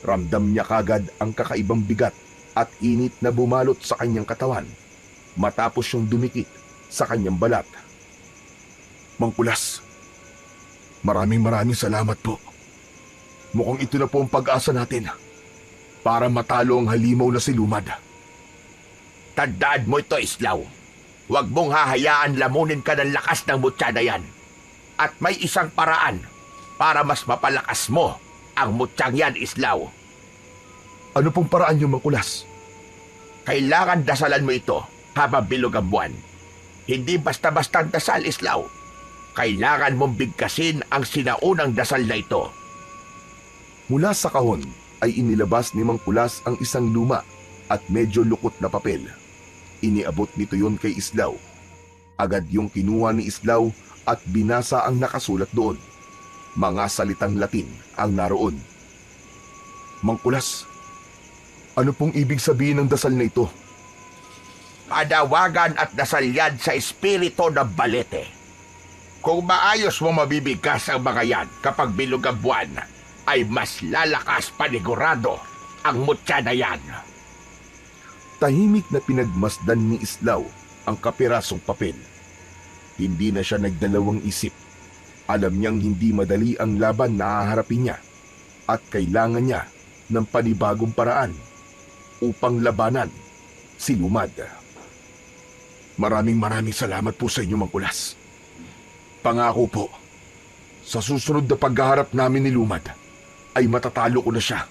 Ramdam niya kagad ang kakaibang bigat at init na bumalot sa kanyang katawan matapos yung dumikit sa kanyang balat. Mang Kulas, maraming salamat po. Mukhang ito na po ang pag-asa natin para matalo ang halimaw na si Lumad. Tandaan mo ito, Islaw. Huwag mong hahayaan lamunin ka ng lakas ng mutya na yan. At may isang paraan para mas mapalakas mo ang mutyang yan, Islaw. Ano pong paraan yung Mang Kulas? Kailangan dasalan mo ito habang bilog ang buwan. Hindi basta-bastang dasal, Islaw. Kailangan mong bigkasin ang sinaunang dasal na ito. Mula sa kahon ay inilabas ni Mang Kulas ang isang luma at medyo lukot na papel. Iniabot nito yon kay Islaw. Agad yung kinuha ni Islaw at binasa ang nakasulat doon. Mga salitang Latin ang naroon. Mang Kulas, ano pong ibig sabihin ng dasal na ito? Panawagan at dasal yan sa espiritu ng balete. Kung maayos mo mabibigkas ang mga yan kapag bilog ang buwan, ay mas lalakas panigurado ang mutya na yan. Tahimik na pinagmasdan ni Islaw ang kapirasong papel. Hindi na siya nagdalawang isip. Alam niyang hindi madali ang laban na haharapin niya at kailangan niya ng panibagong paraan upang labanan si Lumad. Maraming salamat po sa inyo, Mang Kulas. Pangako po, sa susunod na paghaharap namin ni Lumad, ay matatalo ko na siya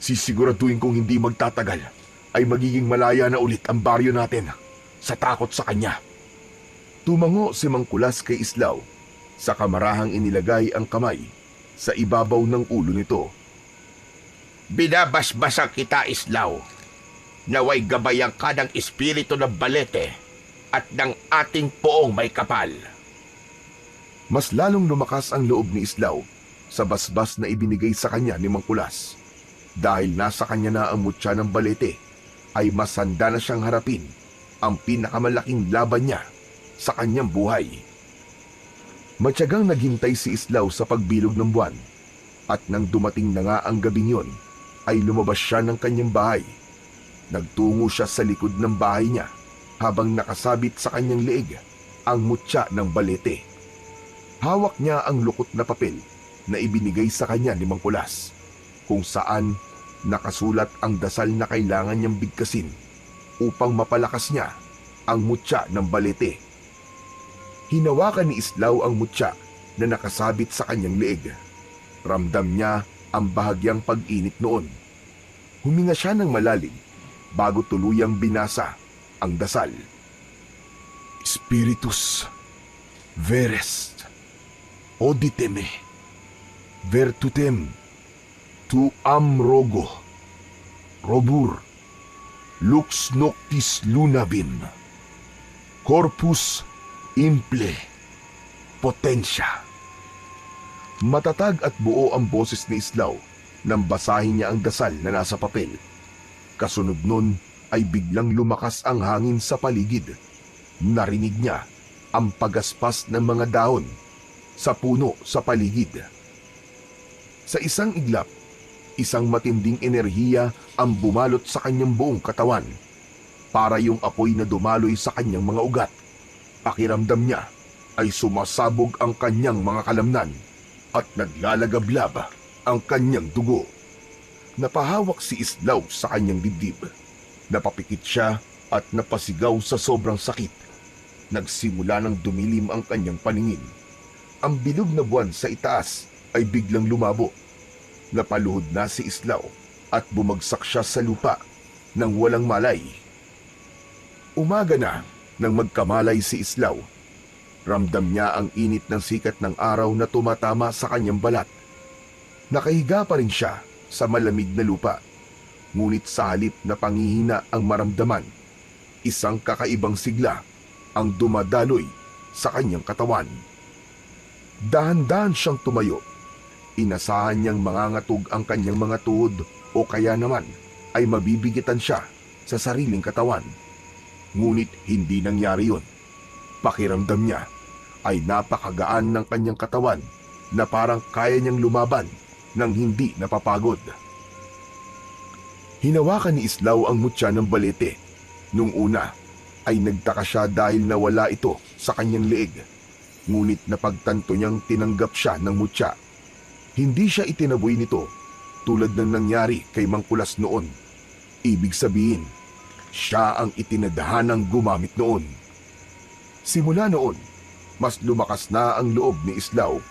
Sisiguraduhin kong hindi magtatagal ay magiging malaya na ulit ang baryo natin sa takot sa kanya. Tumango si Mang Kulas kay Islaw sa kamarahang inilagay ang kamay sa ibabaw ng ulo nito. Binabasbasan kita, Islaw. Naway gabayan ka ng espiritu ng Balete at ng ating poong may kapal. Mas lalong lumakas ang loob ni Islaw sa basbas na ibinigay sa kanya ni Mang Kulas. Dahil nasa kanya na ang mutya ng Balete, ay mas handa na siyang harapin ang pinakamalaking laban niya sa kanyang buhay. Matyagang naghintay si Islaw sa pagbilog ng buwan, at nang dumating na nga ang gabing yun, ay lumabas siya ng kanyang bahay. Nagtungo siya sa likod ng bahay niya habang nakasabit sa kanyang leeg ang mutya ng Balete. Hawak niya ang lukot na papel na ibinigay sa kanya ni Mang Kulas, kung saan nakasulat ang dasal na kailangan niyang bigkasin upang mapalakas niya ang mutya ng Balete. Hinawakan ni Islaw ang mutya na nakasabit sa kanyang leeg. Ramdam niya ang bahagyang pag-init noon. Huminga siya ng malalim bago tuluyang binasa ang dasal. Spiritus Verest Oditeme Vertutem Tu Amrogo Robur Lux Noctis Lunavim Corpus Imple Potentia. Matatag at buo ang boses ni Islaw nang basahin niya ang dasal na nasa papel. Kasunod nun ay biglang lumakas ang hangin sa paligid. Narinig niya ang pagaspas ng mga dahon sa puno sa paligid. Sa isang iglap, isang matinding enerhiya ang bumalot sa kanyang buong katawan. Para yung apoy na dumaloy sa kanyang mga ugat. Pakiramdam niya ay sumasabog ang kanyang mga kalamnan at naglalagablab ang kanyang dugo. Napahawak si Islaw sa kanyang dibdib. Napapikit siya at napasigaw sa sobrang sakit. Nagsimula ng dumilim ang kanyang paningin. Ang bilog na buwan sa itaas ay biglang lumabo. Napaluhod na si Islaw at bumagsak siya sa lupa nang walang malay. Umaga na nang magkamalay si Islaw. Ramdam niya ang init ng sikat ng araw na tumatama sa kanyang balat. Nakahiga pa rin siya sa malamig na lupa. Ngunit sa halip na panghihina ang maramdaman, isang kakaibang sigla ang dumadaloy sa kanyang katawan. Dahan-dahan siyang tumayo. Inasahan niyang mangangatog ang kanyang mga tuhod o kaya naman ay mabibigitan siya sa sariling katawan. Ngunit hindi nangyari yun. Pakiramdam niya ay napakagaan ng kanyang katawan na parang kaya niyang lumaban nang hindi napapagod. Hinawakan ni Islaw ang mutya ng Balete. Nung una ay nagtaka siya dahil nawala ito sa kanyang leeg. Ngunit napagtanto niyang tinanggap siya ng mutya. Hindi siya itinaboy nito tulad ng nangyari kay Mang Kulas noon. Ibig sabihin, siya ang itinadhanang gumamit noon. Simula noon, mas lumakas na ang loob ni Islaw.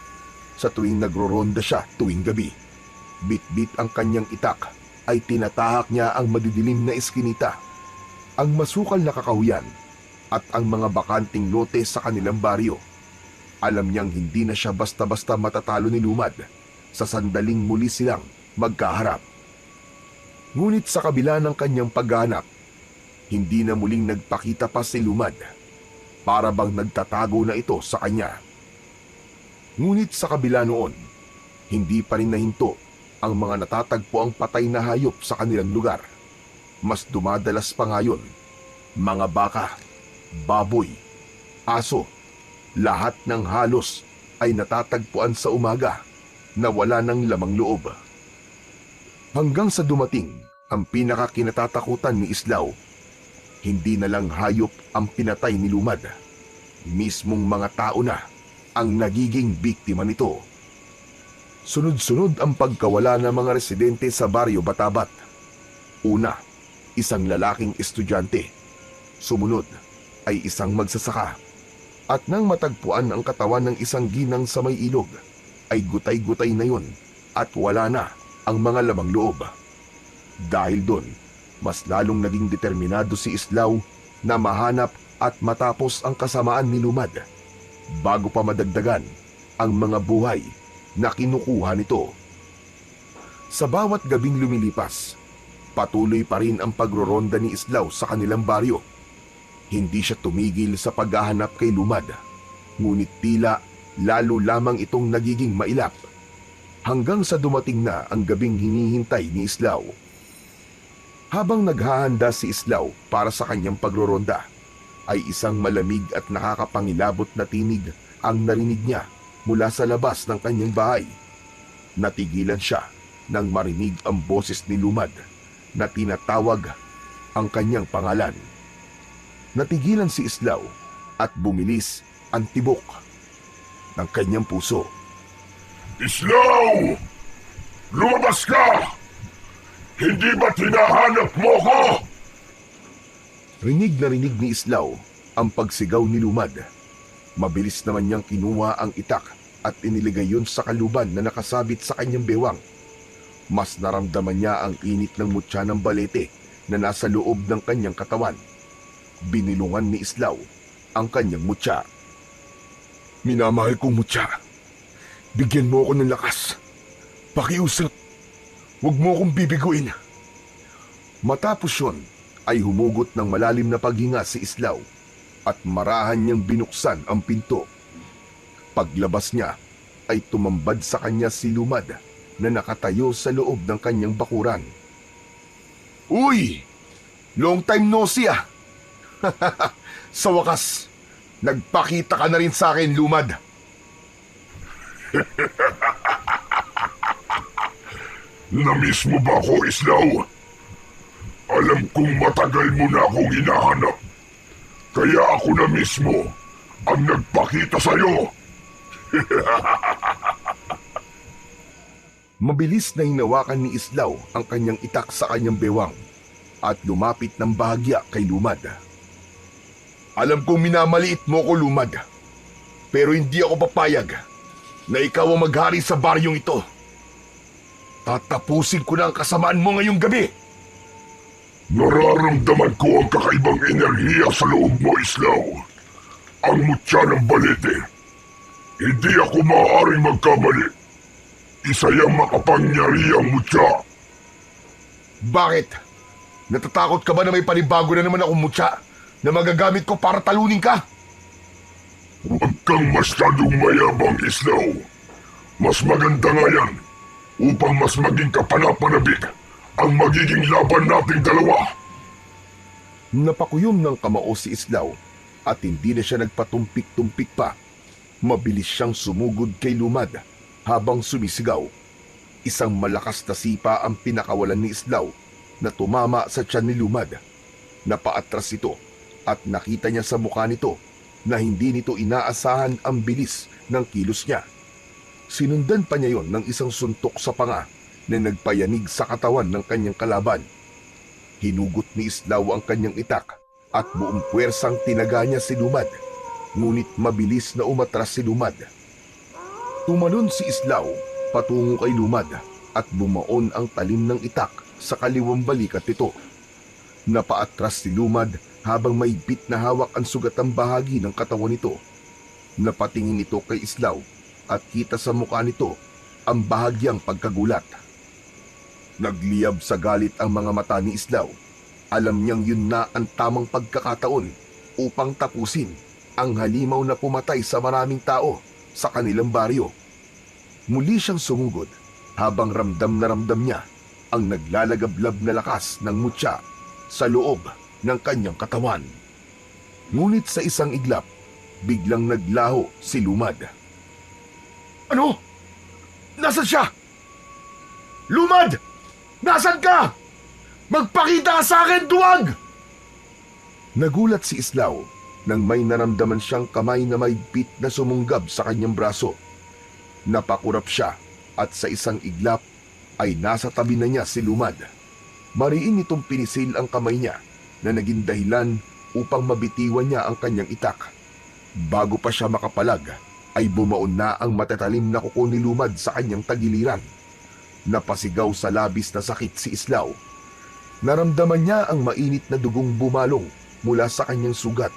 Sa tuwing nagroronda siya tuwing gabi, bit-bit ang kanyang itak ay tinatahak niya ang madidilim na eskinita, ang masukal na kakahuyan at ang mga bakanting lote sa kanilang baryo. Alam niyang hindi na siya basta-basta matatalo ni Lumad sa sandaling muli silang magkaharap. Ngunit sa kabila ng kanyang pagganap, hindi na muling nagpakita pa si Lumad. Para bang nagtatago na ito sa kanya. Ngunit sa kabila noon, hindi pa rin nahinto ang mga natatagpo ang patay na hayop sa kanilang lugar. Mas dumadalas pa ngayon, mga baka, baboy, aso, lahat ng halos ay natatagpuan sa umaga na wala ng lamang loob. Hanggang sa dumating ang pinakakinatatakutan ni Islaw. Hindi na lang hayop ang pinatay ni Lumad. Mismong mga tao na ang nagiging biktima nito. Sunod-sunod ang pagkawala ng mga residente sa baryo Batabat. Una, isang lalaking estudyante. Sumunod ay isang magsasaka. At nang matagpuan ang katawan ng isang ginang sa may ilog, ay gutay-gutay na yun at wala na ang mga lamang loob. Dahil doon, mas lalong naging determinado si Islaw na mahanap at matapos ang kasamaan ni Lumad bago pa madagdagan ang mga buhay na kinukuha nito. Sa bawat gabing lumilipas, patuloy pa rin ang pagroronda ni Islaw sa kanilang baryo. Hindi siya tumigil sa paghahanap kay Lumad, ngunit tila lalo lamang itong nagiging mailap hanggang sa dumating na ang gabing hinihintay ni Islaw. Habang naghahanda si Islaw para sa kanyang pagroronda, ay isang malamig at nakakapangilabot na tinig ang narinig niya mula sa labas ng kanyang bahay. Natigilan siya nang marinig ang boses ni Lumad na tinatawag ang kanyang pangalan. Natigilan si Islaw at bumilis ang tibok ng kanyang puso. Islaw! Lumabas ka! Hindi ba tinahanap mo ko? Rinig na rinig ni Islaw ang pagsigaw ni Lumad. Mabilis naman niyang kinuha ang itak at iniligay yun sa kaluban na nakasabit sa kanyang bewang. Mas naramdaman niya ang init ng mutya ng balete na nasa loob ng kanyang katawan. Binilungan ni Islaw ang kanyang mutya. Minamahal kong mutya, bigyan mo ako ng lakas. Pakiusap, huwag mo akong bibiguin. Matapos yun, ay humugot ng malalim na paghinga si Islaw at marahan niyang binuksan ang pinto. Paglabas niya, ay tumambad sa kanya si Lumad na nakatayo sa loob ng kanyang bakuran. Uy! Long time no see ah! Sa wakas, nagpakita ka na rin sa akin, Lumad. Namiss mo ba ako, Islaw? Alam kong matagal mo na akong hinahanap. Kaya ako na mismo ang nagpakita sa'yo. Mabilis na hinawakan ni Islaw ang kanyang itak sa kanyang bewang at lumapit ng bahagya kay Lumad. Alam kong minamaliit mo ko, Lumad, pero hindi ako papayag na ikaw ang maghari sa baryong ito. Tatapusin ko na ang kasamaan mo ngayong gabi. Nararamdaman ko ang kakaibang enerhiya sa loob mo, Islaw. Ang mutya ng balete. Hindi ako maaaring magkamali. Isa yung makapangyarihang mutya. Bakit? Natatakot ka ba na may panibago na naman akong mutya na magagamit ko para talunin ka? Huwag kang masyadong mayabang, Islaw. Mas maganda nga yan upang mas maging kapanapanabik ang magiging laban nating dalawa. Napakuyom ng kamao si Islaw at hindi na siya nagpatumpik-tumpik pa. Mabilis siyang sumugod kay Lumad habang sumisigaw. Isang malakas na sipa ang pinakawalan ni Islaw na tumama sa tiyan ni Lumad. Napaatras ito at nakita niya sa mukha nito na hindi nito inaasahan ang bilis ng kilos niya. Sinundan pa niya yon ng isang suntok sa panga na nagpayanig sa katawan ng kanyang kalaban. Hinugot ni Islaw ang kanyang itak at buong puwersang tinaga niya si Lumad, ngunit mabilis na umatras si Lumad. Tumalon si Islaw patungo kay Lumad at bumaon ang talim ng itak sa kaliwang balikat nito. Napaatras si Lumad habang mahigpit na hawak ang sugatang bahagi ng katawan nito. Napatingin ito kay Islaw at kita sa mukha nito ang bahagyang pagkagulat. Nagliyab sa galit ang mga mata ni Islaw. Alam niyang yun na ang tamang pagkakataon upang tapusin ang halimaw na pumatay sa maraming tao sa kanilang baryo. Muli siyang sumugod habang ramdam na ramdam niya ang naglalagablab na lakas ng mutya sa loob ng kanyang katawan. Ngunit sa isang iglap, biglang naglaho si Lumad. Ano? Nasaan siya? Lumad! Nasaan ka? Magpakita ka sa akin, duwag! Nagulat si Islaw nang may naramdaman siyang kamay na mahigpit na sumunggab sa kanyang braso. Napakurap siya at sa isang iglap ay nasa tabi na niya si Lumad. Mariin nitong pinisil ang kamay niya na naging dahilan upang mabitiwan niya ang kanyang itak. Bago pa siya makapalag, ay bumaon na ang matatalim na kuko ni Lumad sa kanyang tagiliran. Napasigaw sa labis na sakit si Islaw Naramdaman niya ang mainit na dugong bumalong mula sa kanyang sugat.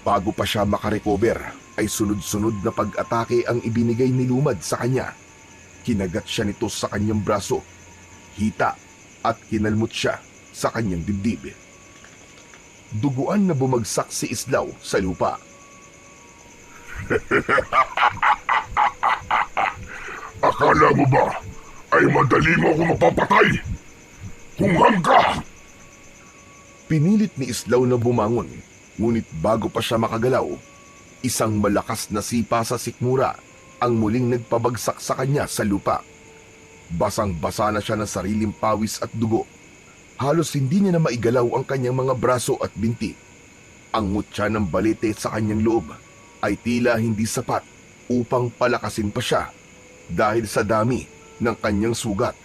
Bago pa siya makarecover, ay sunod-sunod na pag-atake ang ibinigay ni Lumad sa kanya. Kinagat siya nito sa kanyang braso, hita, at kinalmot siya sa kanyang dibdib. Duguan na bumagsak si Islaw sa lupa. Akala mo ba ay madali mo ako mapapatay? Hunghang ka! Pinilit ni Islaw na bumangon, ngunit bago pa siya makagalaw, isang malakas na sipa sa sikmura ang muling nagpabagsak sa kanya sa lupa. Basang-basa na siya ng sariling pawis at dugo. Halos hindi niya na maigalaw ang kanyang mga braso at binti. Ang mutya ng balete sa kanyang loob ay tila hindi sapat upang palakasin pa siya dahil sa dami ng kanyang sugat.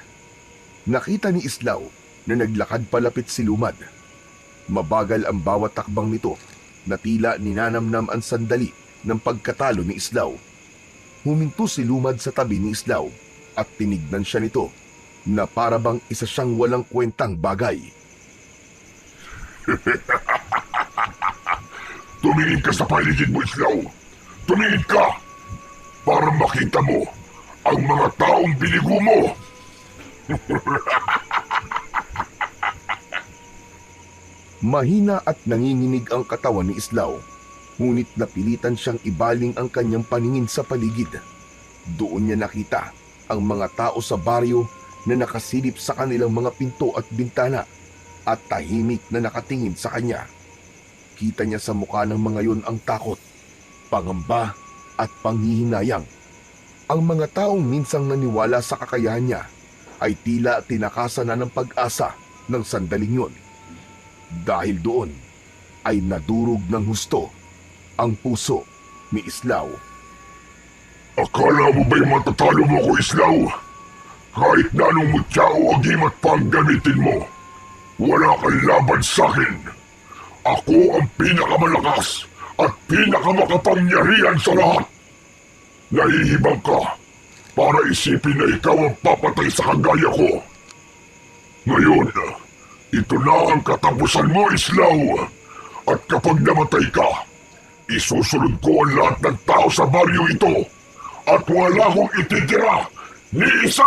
Nakita ni Islaw na naglakad palapit si Lumad. Mabagal ang bawat takbang nito na tila ninanamnam ang sandali ng pagkatalo ni Islaw. Huminto si Lumad sa tabi ni Islaw at tinignan siya nito na para bang isa siyang walang kwentang bagay. Tumingin ka sa paligid mo, Islaw. Tumingin ka para makita mo ang mga taong binigo mo. Mahina at nanginginig ang katawan ni Islaw, ngunit napilitan siyang ibaling ang kanyang paningin sa paligid. Doon niya nakita ang mga tao sa baryo na nakasilip sa kanilang mga pinto at bintana at tahimik na nakatingin sa kanya. Kita niya sa mukha ng mga yun ang takot, pangamba at panghihinayang. Ang mga taong minsang naniwala sa kakayahan niya ay tila tinakasan na ng pag-asa ng sandaling yun. Dahil doon ay nadurog ng husto ang puso ni Islaw. Akala mo ba'y matatalo mo ko, Islaw? Kahit na anong mutya o agimat pang gamitin mo, wala kang laban sa akin. Ako ang pinakamalakas at pinakamakapangyarihan sa lahat. Nahihibang ka para isipin na ikaw ang papatay sa kagaya ko. Ngayon, ito na ang katapusan mo, Islaw. At kapag namatay ka, isusunod ko ang lahat ng tao sa baryo ito at wala akong ititira ni isa!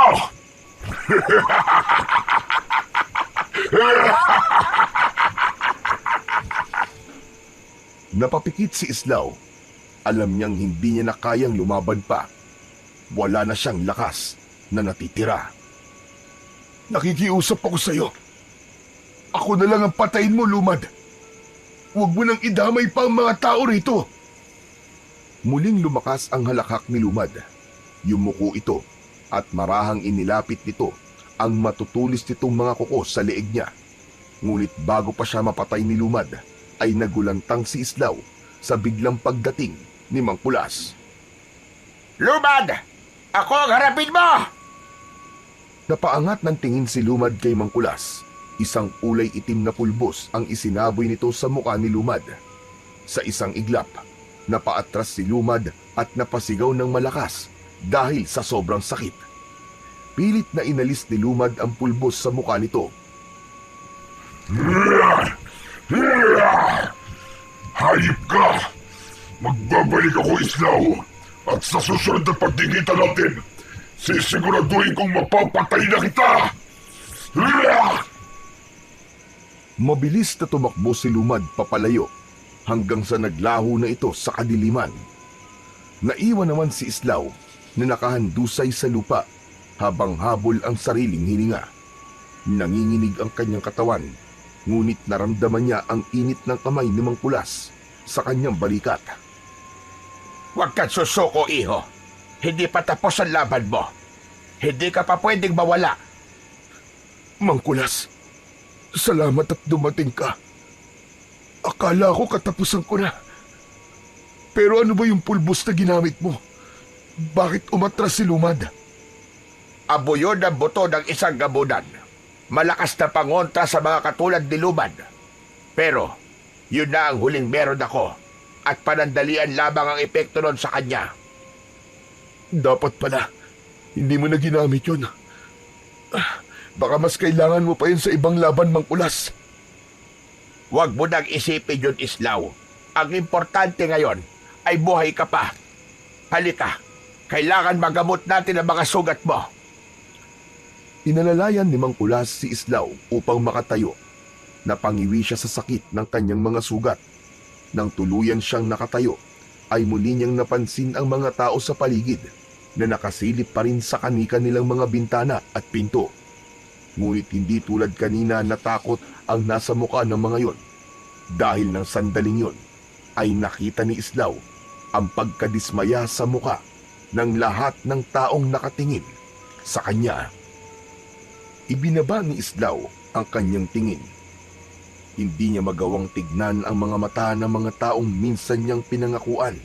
Napapikit si Islaw. Alam niyang hindi niya na kayang lumaban pa. Wala na siyang lakas na natitira. Nakikiusap ako sa iyo. Ako na lang ang patayin mo, Lumad. Huwag mo nang idamay pa ang mga tao rito. Muling lumakas ang halakhak ni Lumad. Yumuko ito at marahang inilapit nito ang matutulis nitong mga kuko sa leeg niya. Ngunit bago pa siya mapatay ni Lumad, ay nagulantang si Islaw sa biglang pagdating ni Mang Kulas. Lumad! Ako ang harapin mo! Napaangat ng tingin si Lumad kay Mang Kulas. Isang kulay itim na pulbos ang isinaboy nito sa mukha ni Lumad. Sa isang iglap, napaatras si Lumad at napasigaw ng malakas dahil sa sobrang sakit. Pilit na inalis ni Lumad ang pulbos sa mukha nito. Hayop ka! Magbabalik ako, Islaw. At sa susunod na pagdingita natin, sisiguraduhin kong mapapatay na kita! Mabilis na tumakbo si Lumad papalayo hanggang sa naglaho na ito sa kadiliman. Naiwan naman si Islaw na nakahandusay sa lupa habang habol ang sariling hininga. Nanginginig ang kanyang katawan, ngunit naramdaman niya ang init ng kamay ni Mang Kulas sa kanyang balikat. Huwag kang susuko, iho. Hindi pa tapos ang laban mo. Hindi ka pa pwedeng mawala. Mang Kulas, salamat at dumating ka. Akala ko katapusan ko na. Pero ano ba yung pulbos na ginamit mo? Bakit umatras si Lumad? Abo yun ang buto ng isang gabunan. Malakas na pangontra sa mga katulad ni Lumad. Pero, yun na ang huling meron ako. At panandalian lamang ang epekto nun sa kanya. Dapat pala, hindi mo na ginamit yun. Baka mas kailangan mo pa yun sa ibang laban, Mang Kulas. Huwag mo nang isipin yun, Islaw. Ang importante ngayon ay buhay ka pa. Halika, kailangan magamot natin ang mga sugat mo. Inalalayan ni Mang Kulas si Islaw upang makatayo. Napangiwi siya sa sakit ng kanyang mga sugat. Nang tuluyan siyang nakatayo, ay muli niyang napansin ang mga tao sa paligid na nakasilip pa rin sa kani-kanilang mga bintana at pinto. Ngunit hindi tulad kanina natakot ang nasa mukha ng mga yon. Dahil ng sandaling yon, ay nakita ni Islaw ang pagkadismaya sa mukha ng lahat ng taong nakatingin sa kanya. Ibinaba ni Islaw ang kanyang tingin. Hindi niya magawang tignan ang mga mata ng mga taong minsan niyang pinangakuan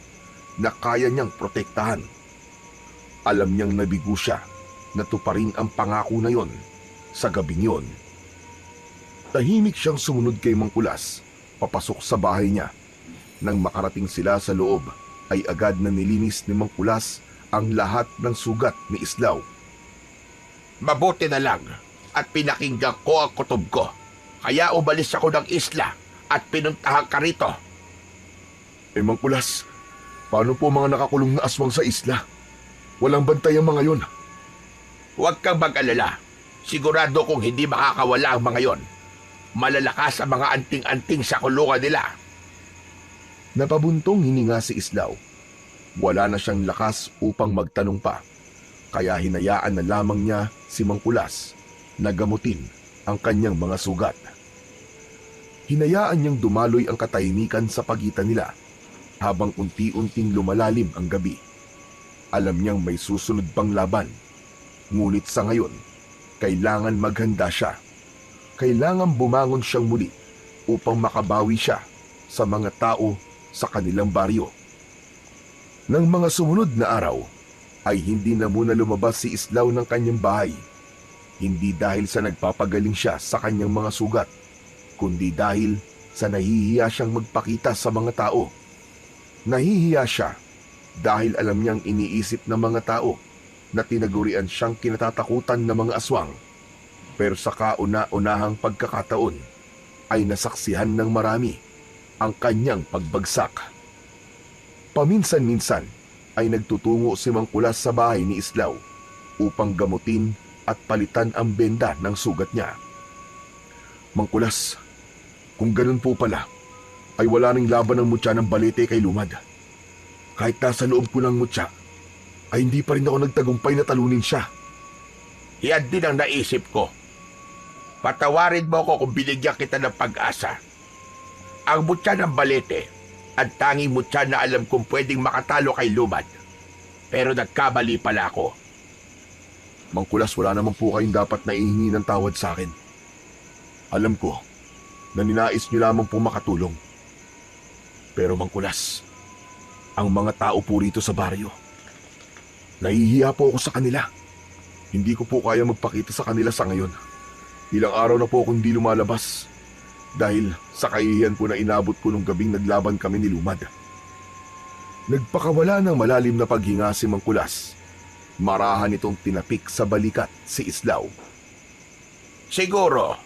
na kaya niyang protektahan. Alam niyang nabigo siya na tuparin ang pangako na yon sa gabing yon. Tahimik siyang sumunod kay Mang Kulas, papasok sa bahay niya. Nang makarating sila sa loob, ay agad na nilinis ni Mang Kulas ang lahat ng sugat ni Islaw. Mabuti na lang at pinakinggan ko ang kutob ko. Kaya umalis ako ng isla at pinuntahan ka rito. Mang Kulas, paano po mga nakakulong na aswang sa isla? Walang bantay ang mga yon. Huwag kang mag-alala. Sigurado kong hindi makakawala ang mga yon. Malalakas ang mga anting-anting sa kulungan nila. Napabuntong hininga si Islaw. Wala na siyang lakas upang magtanong pa. Kaya hinayaan na lamang niya si Mang Kulas na gamutin ang kanyang mga sugat. Hinayaan niyang dumaloy ang katahimikan sa pagitan nila habang unti-unting lumalalim ang gabi. Alam niyang may susunod pang laban. Ngunit sa ngayon, kailangan maghanda siya. Kailangan bumangon siyang muli upang makabawi siya sa mga tao sa kanilang baryo. Nang mga sumunod na araw, ay hindi na muna lumabas si Islaw ng kanyang bahay. Hindi dahil sa nagpapagaling siya sa kanyang mga sugat, kundi dahil sa nahihiya siyang magpakita sa mga tao. Nahihiya siya dahil alam niyang iniisip ng mga tao na tinagurian siyang kinatatakutan ng mga aswang. Pero sa kauna-unahang pagkakataon ay nasaksihan ng marami ang kanyang pagbagsak. Paminsan-minsan ay nagtutungo si Mang Kulas sa bahay ni Islaw upang gamutin at palitan ang benda ng sugat niya. Mang Kulas, kung ganun po pala, ay wala ring laban ng mutya ng balete kay Lumad. Kahit nasa loob ko ng mutya, ay hindi pa rin ako nagtagumpay na talunin siya. Yan din ang naisip ko. Patawarin mo ko kung binigyan kita ng pag-asa. Ang mutya ng balete, ang tanging mutya na alam kong pwedeng makatalo kay Lumad. Pero nagkamali pala ako. Mang Kulas, wala naman po kayong dapat na ihingi ng tawad sa akin. Alam ko na ninais niyo lamang po makatulong. Pero Mang Kulas, ang mga tao po rito sa baryo, nahihiya po ako sa kanila. Hindi ko po kaya magpakita sa kanila sa ngayon. Ilang araw na po akong hindi lumalabas dahil sa kahihiyan po na inabot ko nung gabing naglaban kami ni Lumad. Nagpakawala ng malalim na paghinga si Mang Kulas. Marahan itong tinapik sa balikat si Islaw. Siguro,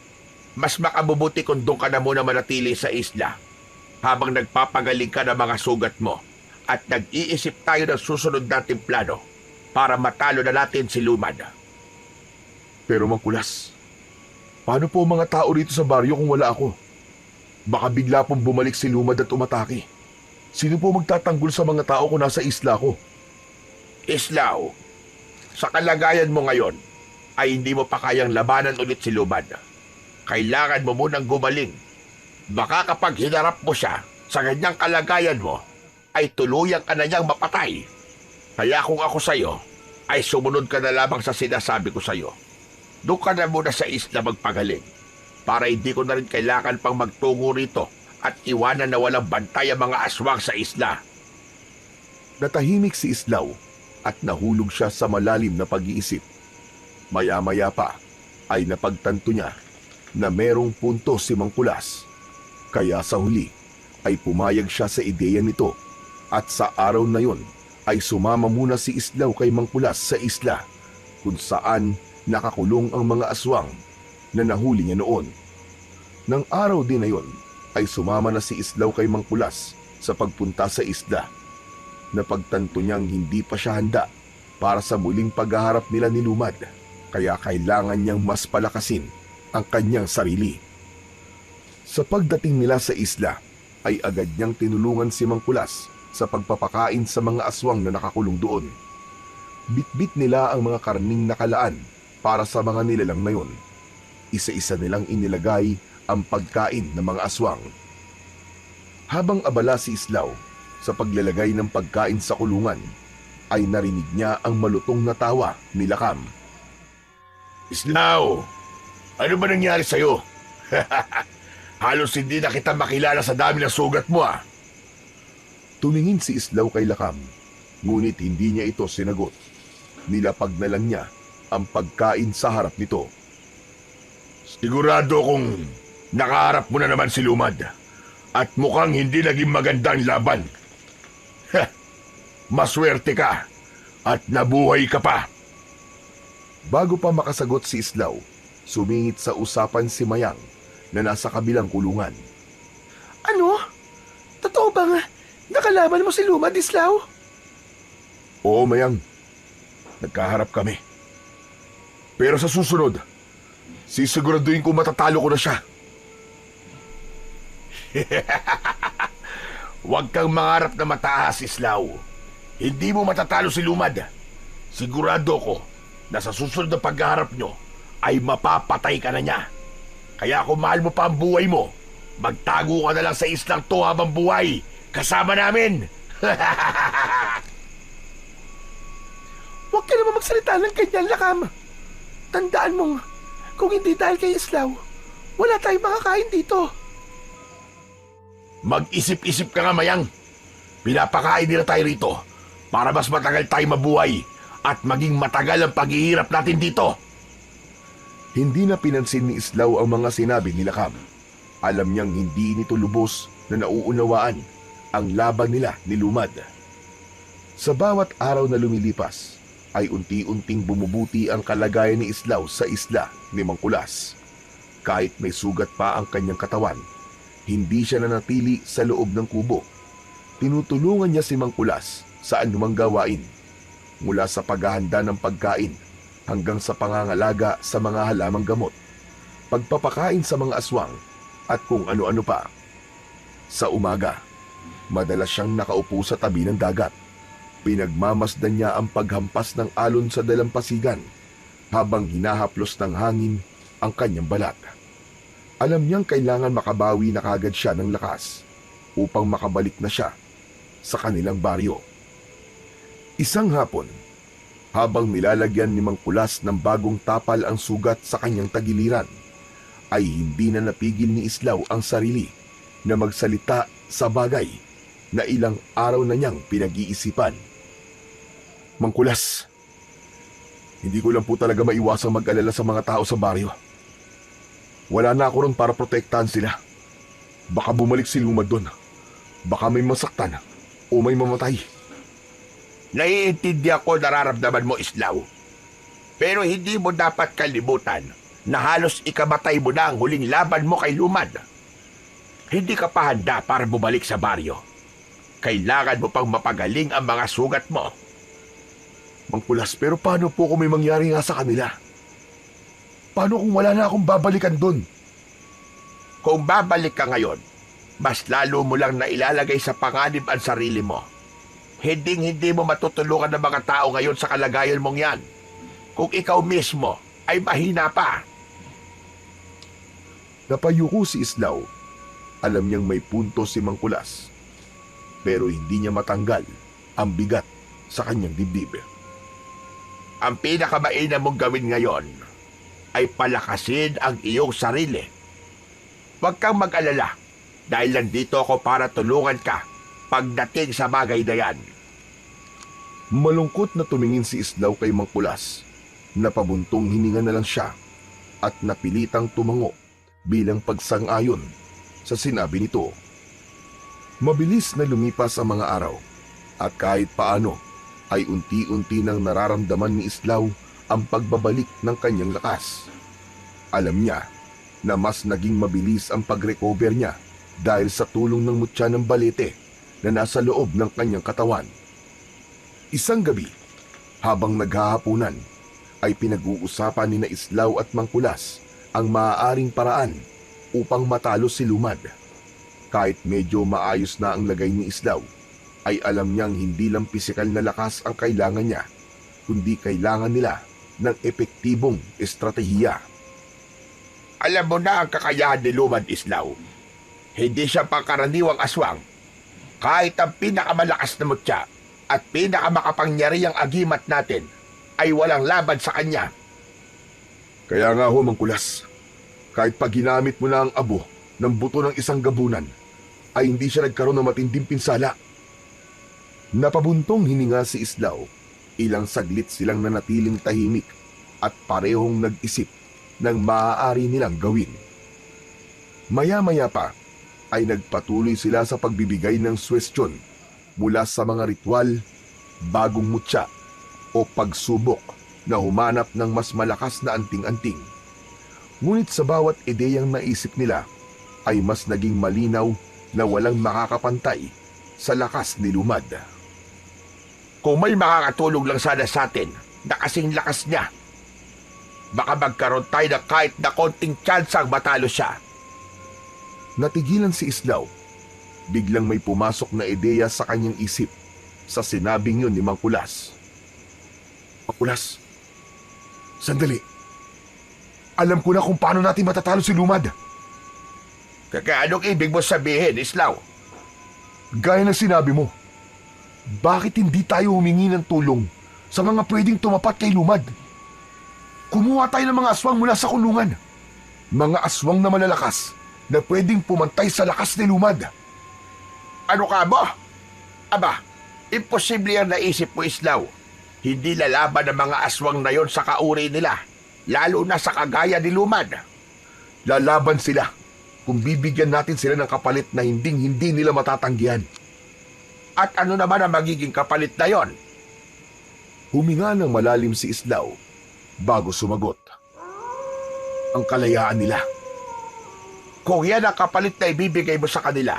mas makabubuti kung doon ka na muna manatili sa isla habang nagpapagaling ka ng mga sugat mo at nag-iisip tayo ng susunod nating plano para matalo na natin si Lumad. Pero Mang Kulas, paano po mga tao rito sa baryo kung wala ako? Baka bigla pong bumalik si Lumad at umatake. Sino po magtatanggol sa mga tao kung nasa isla ko? Islaw, sa kalagayan mo ngayon ay hindi mo pa kayang labanan ulit si Lumad. Kailangan mo munang gumaling. Baka kapag hinarap mo siya sa ganyang kalagayan mo, ay tuluyan ka na niyang mapatay. Kaya kung ako sa'yo, ay sumunod ka na lamang sa sinasabi ko sa'yo. Doon ka na muna sa isla magpagaling para hindi ko na rin kailangan pang magtungo rito at iwanan na walang bantay ang mga aswang sa isla. Natahimik si Islaw at nahulog siya sa malalim na pag-iisip. Maya-maya pa ay napagtanto niya na merong punto si Mang Kulas. Kaya sa huli ay pumayag siya sa ideya nito at sa araw na yon ay sumama muna si Islaw kay Mang Kulas sa isla kung saan nakakulong ang mga aswang na nahuli niya noon. Nang araw din na yon ay sumama na si Islaw kay Mang Kulas sa pagpunta sa isla. Napagtanto niyang hindi pa siya handa para sa muling paghaharap nila ni Lumad, kaya kailangan niyang mas palakasin ang kanyang sarili. Sa pagdating nila sa isla ay agad niyang tinulungan si Mang Kulas sa pagpapakain sa mga aswang na nakakulong doon. Bitbit nila ang mga karning nakalaan para sa mga nilalang na yun. Isa-isa nilang inilagay ang pagkain ng mga aswang. Habang abala si Islaw sa paglalagay ng pagkain sa kulungan, ay narinig niya ang malutong na tawa ni Lakam. Islaw, ano ba nangyari sa'yo? Halos hindi na kita makilala sa dami ng sugat mo ah. Tumingin si Islaw kay Lakam, ngunit hindi niya ito sinagot. Nilapag na lang niya ang pagkain sa harap nito. Sigurado kong nakaharap mo na naman si Lumad at mukhang hindi naging maganda ang laban. Maswerte ka at nabuhay ka pa. Bago pa makasagot si Islaw, sumingit sa usapan si Mayang na nasa kabilang kulungan. Ano? Totoo bang nakalaban mo si Lumad, Islaw? Oo, Mayang. Nagkaharap kami. Pero sa susunod, sisiguraduhin ko matatalo ko na siya. Huwag kang mangarap na mataas, Islaw. Hindi mo matatalo si Lumad. Sigurado ko na sa susunod na pagharap nyo ay mapapatay ka na niya. Kaya kung mahal mo pa ang buhay mo, magtago ka na lang sa islang to habang buhay. Kasama namin. Huwag ka naman magsalita ng ganyan, Lakam. Tandaan mong, kung hindi dahil kay Islaw, wala tayong makakain dito. Mag-isip-isip ka nga, Mayang. Pinapakain nila tayo rito para mas matagal tayo mabuhay at maging matagal ang paghihirap natin dito. Hindi na pinansin ni Islaw ang mga sinabi ni Lakam. Alam niyang hindi nito lubos na nauunawaan ang laban nila ni Lumad. Sa bawat araw na lumilipas, ay unti-unting bumubuti ang kalagayan ni Islaw sa isla ni Mang Kulas. Kahit may sugat pa ang kanyang katawan, hindi siya nanatili sa loob ng kubo. Tinutulungan niya si Mang Kulas sa anumang gawain, mula sa paghahanda ng pagkain hanggang sa pangangalaga sa mga halamang gamot, pagpapakain sa mga aswang at kung ano-ano pa. Sa umaga, madalas siyang nakaupo sa tabi ng dagat. Pinagmamasdan niya ang paghampas ng alon sa dalampasigan habang hinahaplos ng hangin ang kanyang balat. Alam niyang kailangan makabawi na kagad siya ng lakas upang makabalik na siya sa kanilang baryo. Isang hapon, habang nilalagyan ni Mang Kulas ng bagong tapal ang sugat sa kanyang tagiliran, ay hindi na napigil ni Islaw ang sarili na magsalita sa bagay na ilang araw na niyang pinag-iisipan. Mang Kulas, hindi ko lang po talaga maiwasang mag-alala sa mga tao sa baryo. Wala na ako ron para protektahan sila. Baka bumalik si Lumad doon. Baka may masaktan o may mamatay. Naiintindihan ko nararamdaman mo, Islaw. Pero hindi mo dapat kalimutan na halos ikamatay mo na ang huling laban mo kay Lumad. Hindi ka pa handa para bumalik sa baryo. Kailangan mo pang mapagaling ang mga sugat mo. Mang Kulas, pero paano po kung may mangyari nga sa kanila? Paano kung wala na akong babalikan doon? Kung babalik ka ngayon, mas lalo mo lang na ilalagay sa panganib ang sarili mo. Hindi mo matutulungan ng mga tao ngayon sa kalagayan mong yan. Kung ikaw mismo ay mahina pa. Napayuko si Islaw. Alam niyang may punto si Mang Kulas, pero hindi niya matanggal ang bigat sa kanyang dibdib. Ang pinakamainam mong gawin ngayon ay palakasin ang iyong sarili. Huwag kang mag-alala dahil nandito ako para tulungan ka pagdating sa bagay na yan. Malungkot na tumingin si Islaw kay Mang Kulas. Napabuntong hininga na lang siya at napilitang tumango bilang pagsang-ayon sa sinabi nito. Mabilis na lumipas ang mga araw at kahit paano ay unti-unti nang nararamdaman ni Islaw ang pagbabalik ng kanyang lakas. Alam niya na mas naging mabilis ang pag-recover niya dahil sa tulong ng mutya ng balete na nasa loob ng kanyang katawan. Isang gabi, habang naghahapunan, ay pinag-uusapan ni na Islaw at Mangkulas ang maaaring paraan upang matalo si Lumad. Kahit medyo maayos na ang lagay ni Islaw, ay alam niyang hindi lang pisikal na lakas ang kailangan niya, kundi kailangan nila ng epektibong estratehiya. Alam mo na ang kakayahan ni Lumad, Islaw. Hindi siya pangkaraniwang aswang. Kahit ang pinakamalakas na mutya at pinakamakapangyarihang agimat natin ay walang laban sa kanya. Kaya nga ho, Mangkulas, kahit pag ginamit mo na ang abo ng buto ng isang gabunan, ay hindi siya nagkaroon ng matinding pinsala. Napabuntong hininga si Islaw. Ilang saglit silang nanatiling tahimik at parehong nag-isip ng maaari nilang gawin. Maya-maya pa ay nagpatuloy sila sa pagbibigay ng suwestyon mula sa mga ritual, bagong mutya o pagsubok na humanap ng mas malakas na anting-anting. Ngunit sa bawat ideyang naisip nila ay mas naging malinaw na walang makakapantay sa lakas ni Lumad. Kung may makakatulong lang sana sa atin na kasing lakas niya, baka magkaroon tayo na kahit na konting tsansang matalo siya. Natigilan si Islaw. Biglang may pumasok na ideya sa kanyang isip sa sinabing yun ni Mangkulas. Mangkulas, sandali. Alam ko na kung paano natin matatalo si Lumad. Kaya anong ibig mo sabihin, Islaw? Gaya ng sinabi mo, bakit hindi tayo humingi ng tulong sa mga pwedeng tumapat kay Lumad? Kumuha tayo ng mga aswang mula sa kulungan. Mga aswang na malalakas na pwedeng pumantay sa lakas ni Lumad. Ano ka mo? Aba, imposible ang naisip mo, Islaw. Hindi lalaban ang mga aswang na yon sa kauri nila, lalo na sa kagaya ni Lumad. Lalaban sila kung bibigyan natin sila ng kapalit na hindi nila matatanggihan. At ano naman ang magiging kapalit na yon? Huminga ng malalim si Islaw bago sumagot. Ang kalayaan nila. Kung yan ang kapalit na ibibigay mo sa kanila,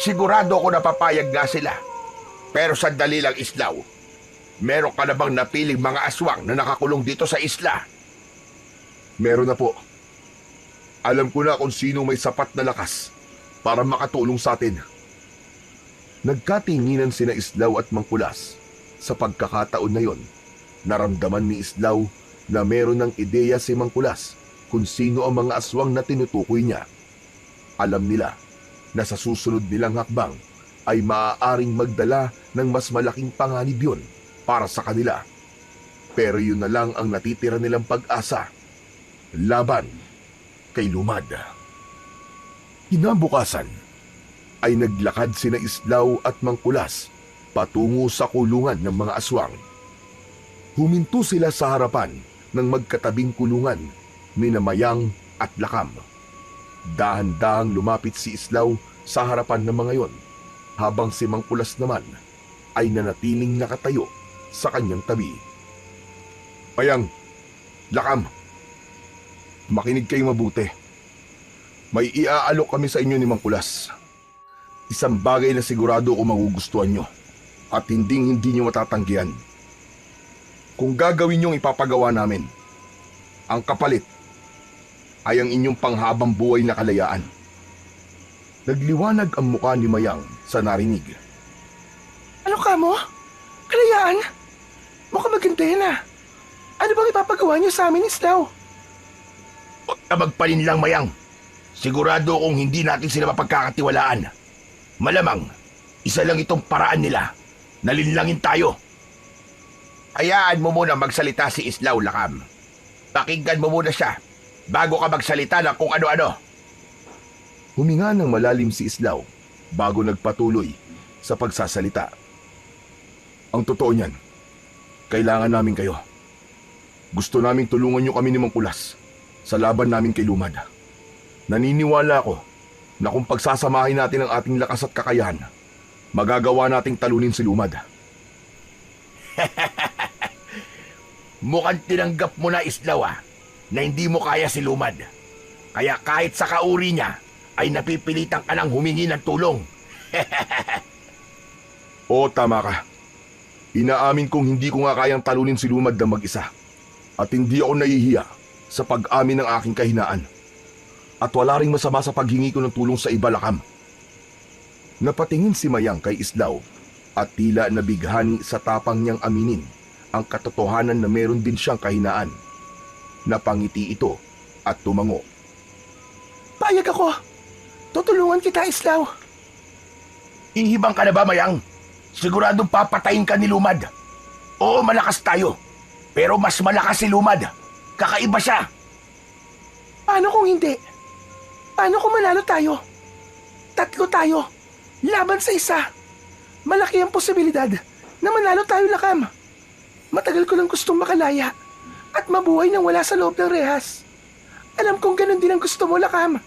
sigurado ako napapayag na sila. Pero sandali lang, Islaw. Meron ka na bang napiling mga aswang na nakakulong dito sa isla? Meron na po. Alam ko na kung sino may sapat na lakas para makatulong sa atin. Nagkatinginan sina Islaw at Mangkulas. Sa pagkakataon na yon, naramdaman ni Islaw na meron ng ideya si Mangkulas kung sino ang mga aswang na tinutukoy niya. Alam nila na sa susunod nilang hakbang ay maaaring magdala ng mas malaking panganib yun para sa kanila. Pero yun na lang ang natitira nilang pag-asa. Laban kay Lumad. Kinabukasan ay naglakad sina Islaw at Mangkulas patungo sa kulungan ng mga aswang. Huminto sila sa harapan ng magkatabing kulungan ni Mayang at Lakam. Dahan-dahang lumapit si Islaw sa harapan ng mga yon, habang si Mangkulas naman ay nanatiling nakatayo sa kanyang tabi. Mayang, Lakam, makinig kayong mabuti. May iaalok kami sa inyo ni Mangkulas. Isang bagay na sigurado ko magugustuhan nyo at hindi nyo matatanggihan. Kung gagawin nyong ipapagawa namin, ang kapalit ay ang inyong panghabang buhay na kalayaan. Nagliwanag ang mukha ni Mayang sa narinig. Ano ka mo? Kalayaan? Mukhang maganda yan ah. Ano bang ipapagawa niyo sa amin, Islaw? Huwag ka magpalin lang, Mayang. Sigurado kung hindi natin sila mapagkakatiwalaan. Malamang, isa lang itong paraan nila. Nalinlangin tayo. Hayaan mo muna magsalita si Islaw, Lakam. Pakinggan mo muna siya bago ka magsalita ng kung ano-ano. Huminga ng malalim si Islaw bago nagpatuloy sa pagsasalita. Ang totoo niyan, kailangan namin kayo. Gusto naming tulungan niyo kami ni Mangkulas sa laban namin kay Lumad. Naniniwala ako na kung pagsasamahin natin ang ating lakas at kakayahan, magagawa nating talunin si Lumad. Mukhang tinanggap mo na, Islaw, na hindi mo kaya si Lumad. Kaya kahit sa kauri niya, ay napipilitan ka ng humingi ng tulong. Oo, tama ka. Inaamin kong hindi ko nga kayang talunin si Lumad na mag-isa. At hindi ako nahihiya sa pag-amin ng aking kahinaan. At wala ring masama sa paghingi ko ng tulong sa iba, Lakam. Napatingin si Mayang kay Islaw at tila nabighani sa tapang niyang aminin ang katotohanan na meron din siyang kahinaan. Napangiti ito at tumango. Payag ako. Tutulungan kita, Islaw. Ihibang ka na ba, Mayang? Siguradong papatayin ka ni Lumad. Oo, malakas tayo. Pero mas malakas si Lumad. Kakaiba siya. Paano kung hindi? Paano kung manalo tayo? 3 tayo. Laban sa isa. Malaki ang posibilidad na manalo tayo, Lakam. Matagal ko lang gustong makalaya at mabuhay nang wala sa loob ng rehas. Alam kong ganun din ang gusto mo, Lakam.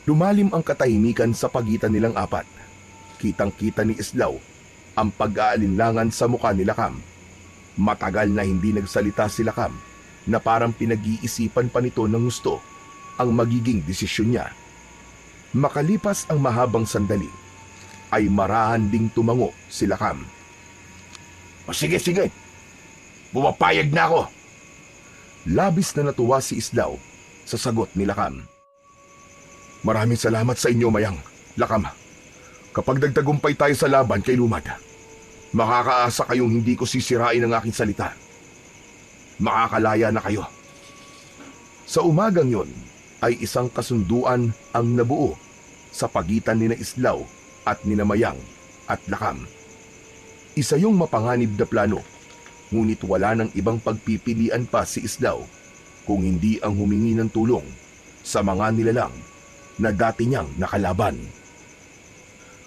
Lumalim ang katahimikan sa pagitan nilang apat. Kitang-kita ni Islaw ang pag-aalinlangan sa mukha ni Lakam. Matagal na hindi nagsalita si Lakam na parang pinag-iisipan pa nito ng gusto ang magiging desisyon niya. Makalipas ang mahabang sandali, ay marahan ding tumango si Lakam. O sige. Bumapayag na ako. Labis na natuwa si Islaw sa sagot ni Lakam. Maraming salamat sa inyo, Mayang. Lakam, kapag nagtagumpay tayo sa laban kay Lumad, makakaasa kayong hindi ko sisirain ang aking salita. Makakalaya na kayo. Sa umagang yon ay isang kasunduan ang nabuo sa pagitan ni Islaw at ni Mayang at Lakam. Isa yung mapanganib na plano, ngunit wala ng ibang pagpipilian pa si Islaw kung hindi ang humingi ng tulong sa mga nilalang na dati niyang nakalaban.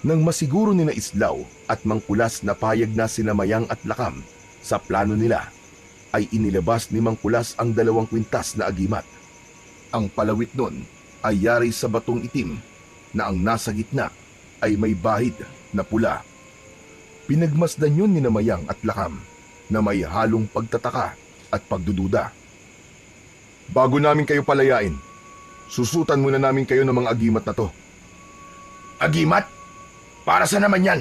Nang masiguro ni Islaw at Mangkulas na payag na sina Mayang at Lakam sa plano nila, ay inilabas ni Mangkulas ang 2 kwintas na agimat. Ang palawit nun ay yari sa batong itim na ang nasa gitna ay may bahid na pula. Pinagmasdan yun ni Mayang at Lakam na may halong pagtataka at pagdududa. Bago namin kayo palayain, susutan muna namin kayo ng mga agimat na to. Agimat? Para sa naman yan?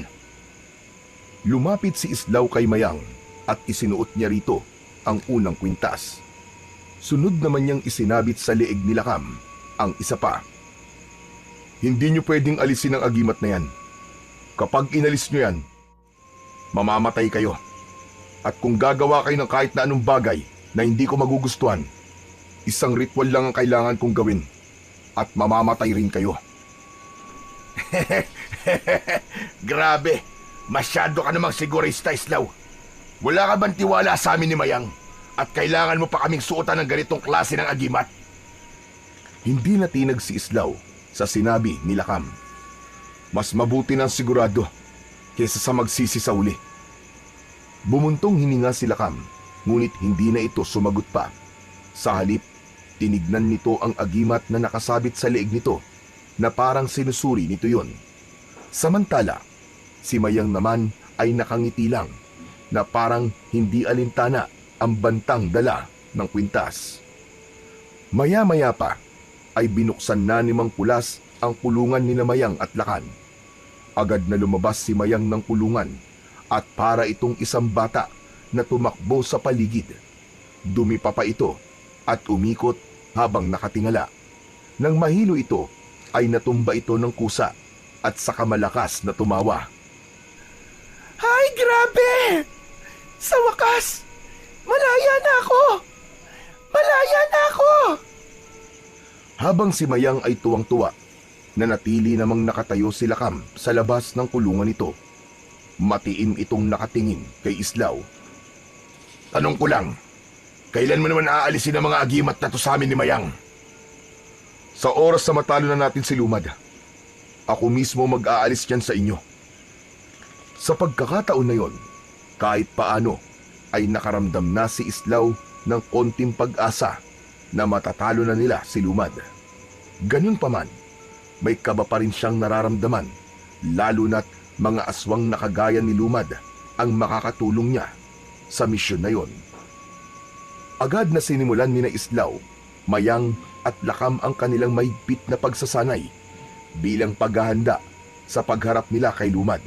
Lumapit si Islaw kay Mayang at isinuot niya rito ang unang kwintas. Sunod naman niyang isinabit sa leeg ni Lakam ang isa pa. Hindi niyo pwedeng alisin ang agimat na yan. Kapag inalis niyo yan, mamamatay kayo. At kung gagawa kayo ng kahit na anong bagay na hindi ko magugustuhan, isang ritual lang ang kailangan kong gawin at mamamatay rin kayo. Grabe, masyado ka namang sigurista, Islaw. Wala ka bang tiwala sa amin ni Mayang? At kailangan mo pa kaming suotan ng ganitong klase ng agimat? Hindi natinag si Islaw sa sinabi ni Lakam. Mas mabuti ng sigurado kaysa sa magsisi sa uli. Bumuntong hininga si Lakam, ngunit hindi na ito sumagot pa. Sa halip, tinignan nito ang agimat na nakasabit sa leeg nito na parang sinusuri nito yon. Samantala, si Mayang naman ay nakangiti lang na parang hindi alintana ang bantang dala ng kwintas. Maya-maya pa ay binuksan na ni Mangkulas ang kulungan ni Mayang at Lakan. Agad na lumabas si Mayang ng kulungan at para itong isang bata na tumakbo sa paligid. Dumipa pa ito at umikot habang nakatingala. Nang mahilo ito ay natumba ito ng kusa at saka malakas na tumawa. Ay, grabe! Sa wakas, malaya na ako! Malaya na ako! Habang si Mayang ay tuwang-tuwa, nanatili namang nakatayo si Lakam sa labas ng kulungan nito. Matiim itong nakatingin kay Islaw. Tanong ko lang, kailan mo naman aalisin ang mga agimat na to sa amin ni Mayang? Sa oras na matalo na natin si Lumad, ako mismo mag-aalis yan sa inyo. Sa pagkakataon na yon, kahit paano ay nakaramdam na si Islaw ng konting pag-asa na matatalo na nila si Lumad. Ganun pa man, may kaba pa rin siyang nararamdaman, lalo na't mga aswang na kagaya ni Lumad ang makakatulong niya sa misyon na yon. Agad na sinimulan ni na Islaw, Mayang at Lakam ang kanilang mahigpit na pagsasanay bilang paghahanda sa pagharap nila kay Lumad.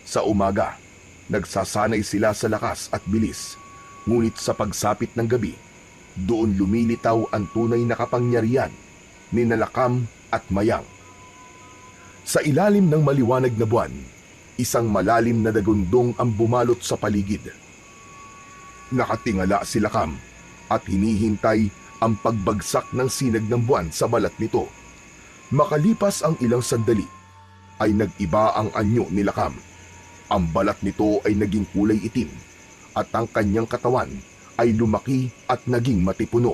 Sa umaga, nagsasanay sila sa lakas at bilis, ngunit sa pagsapit ng gabi, doon lumilitaw ang tunay na kapangyarihan ni Lakam at Mayang. Sa ilalim ng maliwanag na buwan, isang malalim na dagundong ang bumalot sa paligid. Nakatingala si Lakam at hinihintay ang pagbagsak ng sinag ng buwan sa balat nito. Makalipas ang ilang sandali, ay nag-iba ang anyo ni Lakam. Ang balat nito ay naging kulay itim at ang kanyang katawan ay lumaki at naging matipuno,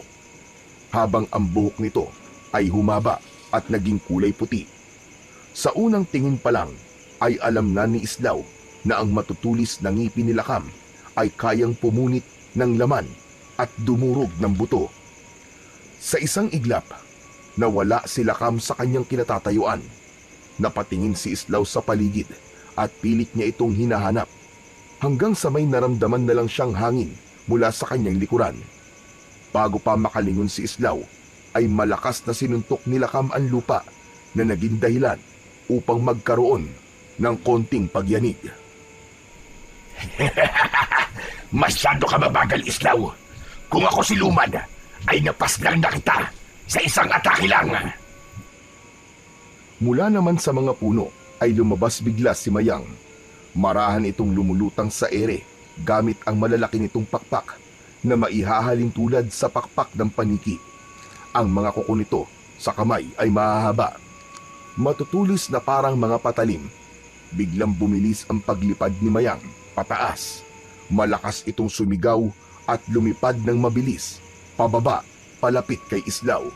habang ang buhok nito ay humaba at naging kulay puti. Sa unang tingin pa lang ay alam na ni Islaw na ang matutulis na ngipin ni Lakam ay kayang pumunit ng laman at dumurog ng buto. Sa isang iglap, nawala si Lakam sa kanyang kinatatayuan. Napatingin si Islaw sa paligid at pilit niya itong hinahanap, hanggang sa may naramdaman na lang siyang hangin mula sa kanyang likuran. Bago pa makalingon si Islaw, ay malakas na sinuntok ni Lakam ang lupa na naging dahilan upang magkaroon ng konting pagyanig. Masyado ka mabagal, Islaw. Kung ako si Lumad, ay napaslang na kita sa isang atake lang. Mula naman sa mga puno ay lumabas bigla si Mayang. Marahan itong lumulutang sa ere gamit ang malalaki nitong pakpak na maihahalin tulad sa pakpak ng paniki. Ang mga kuko nito sa kamay ay mahahaba, matutulis na parang mga patalim. Biglang bumilis ang paglipad ni Mayang pataas. Malakas itong sumigaw at lumipad ng mabilis pababa palapit kay Islaw.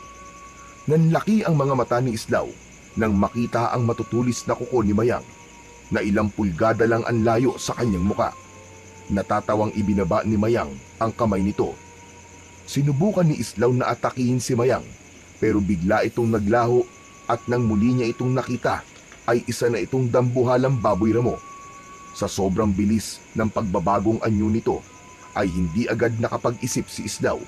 Nanlaki ang mga mata ni Islaw nang makita ang matutulis na kuko ni Mayang na ilang pulgada lang ang layo sa kanyang muka. Natatawang ibinaba ni Mayang ang kamay nito. Sinubukan ni Islaw na atakihin si Mayang, pero bigla itong naglaho at nang muli niya itong nakita ay isa na itong dambuhalang baboy ramo. Sa sobrang bilis ng pagbabagong anyo nito ay hindi agad nakapag-isip si Islaw,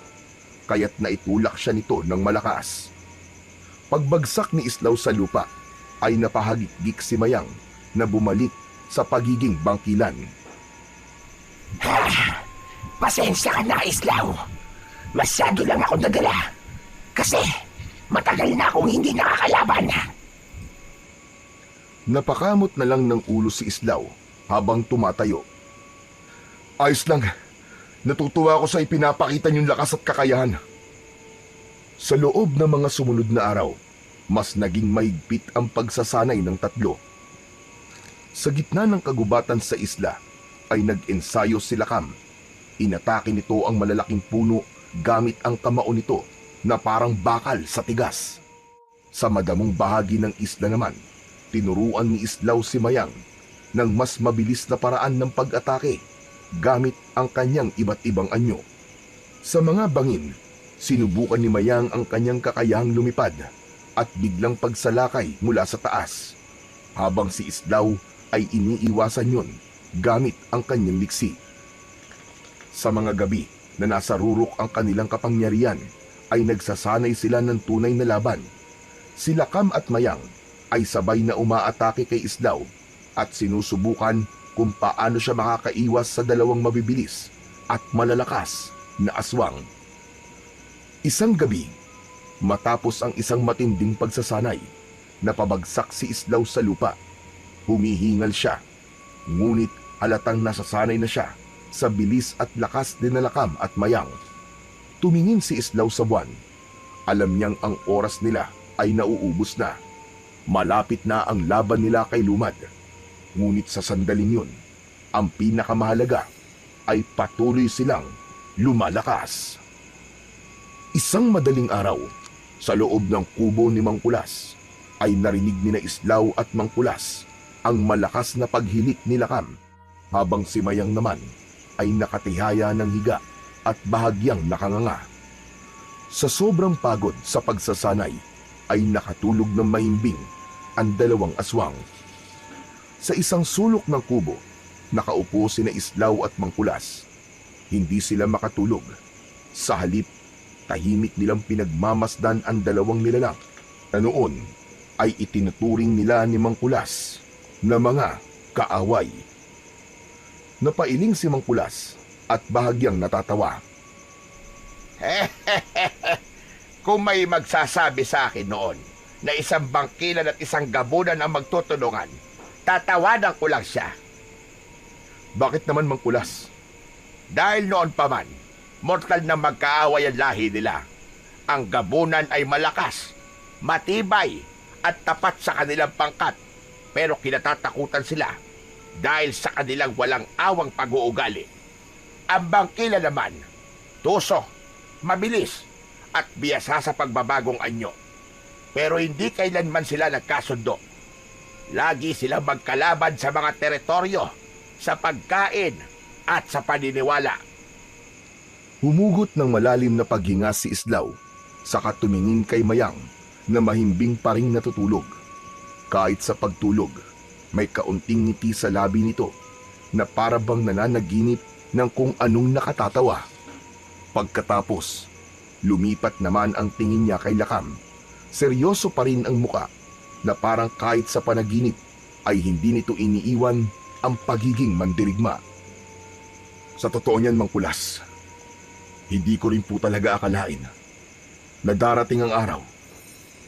kaya't naitulak siya nito ng malakas. Pagbagsak ni Islaw sa lupa ay napahagik si Mayang na bumalik sa pagiging bangkilan. Pasensya ka na, Islaw. Masyado lang ako nadala. Kasi matagal na akong hindi nakakalaban. Napakamot na lang ng ulo si Islaw habang tumatayo. Ayos lang. Natutuwa ako sa ipinapakita niyong lakas at kakayahan. Sa loob ng mga sumunod na araw, mas naging mahigpit ang pagsasanay ng tatlo. Sa gitna ng kagubatan sa isla, ay nag-ensayo si Lakam. Inatake nito ang malalaking puno gamit ang kamao nito na parang bakal sa tigas. Sa madamong bahagi ng isla naman, tinuruan ni Islaw si Mayang ng mas mabilis na paraan ng pag-atake gamit ang kanyang iba't ibang anyo. Sa mga bangin, sinubukan ni Mayang ang kanyang kakayahang lumipad at biglang pagsalakay mula sa taas, habang si Islaw ay iniiwasan yun gamit ang kanyang liksi. Sa mga gabi na nasa rurok ang kanilang kapangyarihan, ay nagsasanay sila ng tunay na laban. Si Lakam at Mayang ay sabay na umaatake kay Islaw at sinusubukan kung paano siya makakaiwas sa dalawang mabibilis at malalakas na aswang. Isang gabi, matapos ang isang matinding pagsasanay, napabagsak si Islaw sa lupa. Humihingal siya, ngunit halatang nasasanay na siya sa bilis at lakas ni Lakam at Mayang. Tumingin si Islaw sa buwan. Alam niyang ang oras nila ay nauubos na. Malapit na ang laban nila kay Lumad. Ngunit sa sandaling yun, ang pinakamahalaga ay patuloy silang lumalakas. Isang madaling araw, sa loob ng kubo ni Mang Kulas, ay narinig ni na Islaw at Mang Kulas ang malakas na paghilik ni Lakam, habang si Mayang naman ay nakatihaya ng higa at bahagyang nakanganga. Sa sobrang pagod sa pagsasanay, ay nakatulog ng mahimbing ang dalawang aswang. Sa isang sulok ng kubo, nakaupo sina Islaw at Mang Kulas. Hindi sila makatulog. Sa halip, tahimik nilang pinagmamasdan ang dalawang nilalang na noon ay itinuturing nila ni Mang Kulas na mga kaaway. Napailing si Mang Kulas at bahagyang natatawa. Kung may magsasabi sa akin noon na isang bangkilan at isang gabunan ang magtutulungan, tatawanan ko lang siya. Bakit naman, Mang Kulas? Dahil noon pa man, mortal na magkaaway ang lahi nila. Ang gabunan ay malakas, matibay, at tapat sa kanilang pangkat. Pero kinatatakutan sila dahil sa kanilang walang awang pag-uugali. Ang bangkila naman, tuso, mabilis, at biyasa sa pagbabagong anyo. Pero hindi kailanman sila nagkasundo. Lagi sila magkalaban sa mga teritoryo, sa pagkain, at sa paniniwala. Humugot ng malalim na paghinga si Islaw, saka tumingin kay Mayang na mahimbing pa ring natutulog. Kahit sa pagtulog, may kaunting ngiti sa labi nito na para bang nananaginip ng kung anong nakatatawa. Pagkatapos, lumipat naman ang tingin niya kay Lakam. Seryoso pa rin ang muka na parang kahit sa panaginip ay hindi nito iniiwan ang pagiging mandirigma. Sa totoo niyan, Mang Kulas, hindi ko rin po talaga akalain na darating ang araw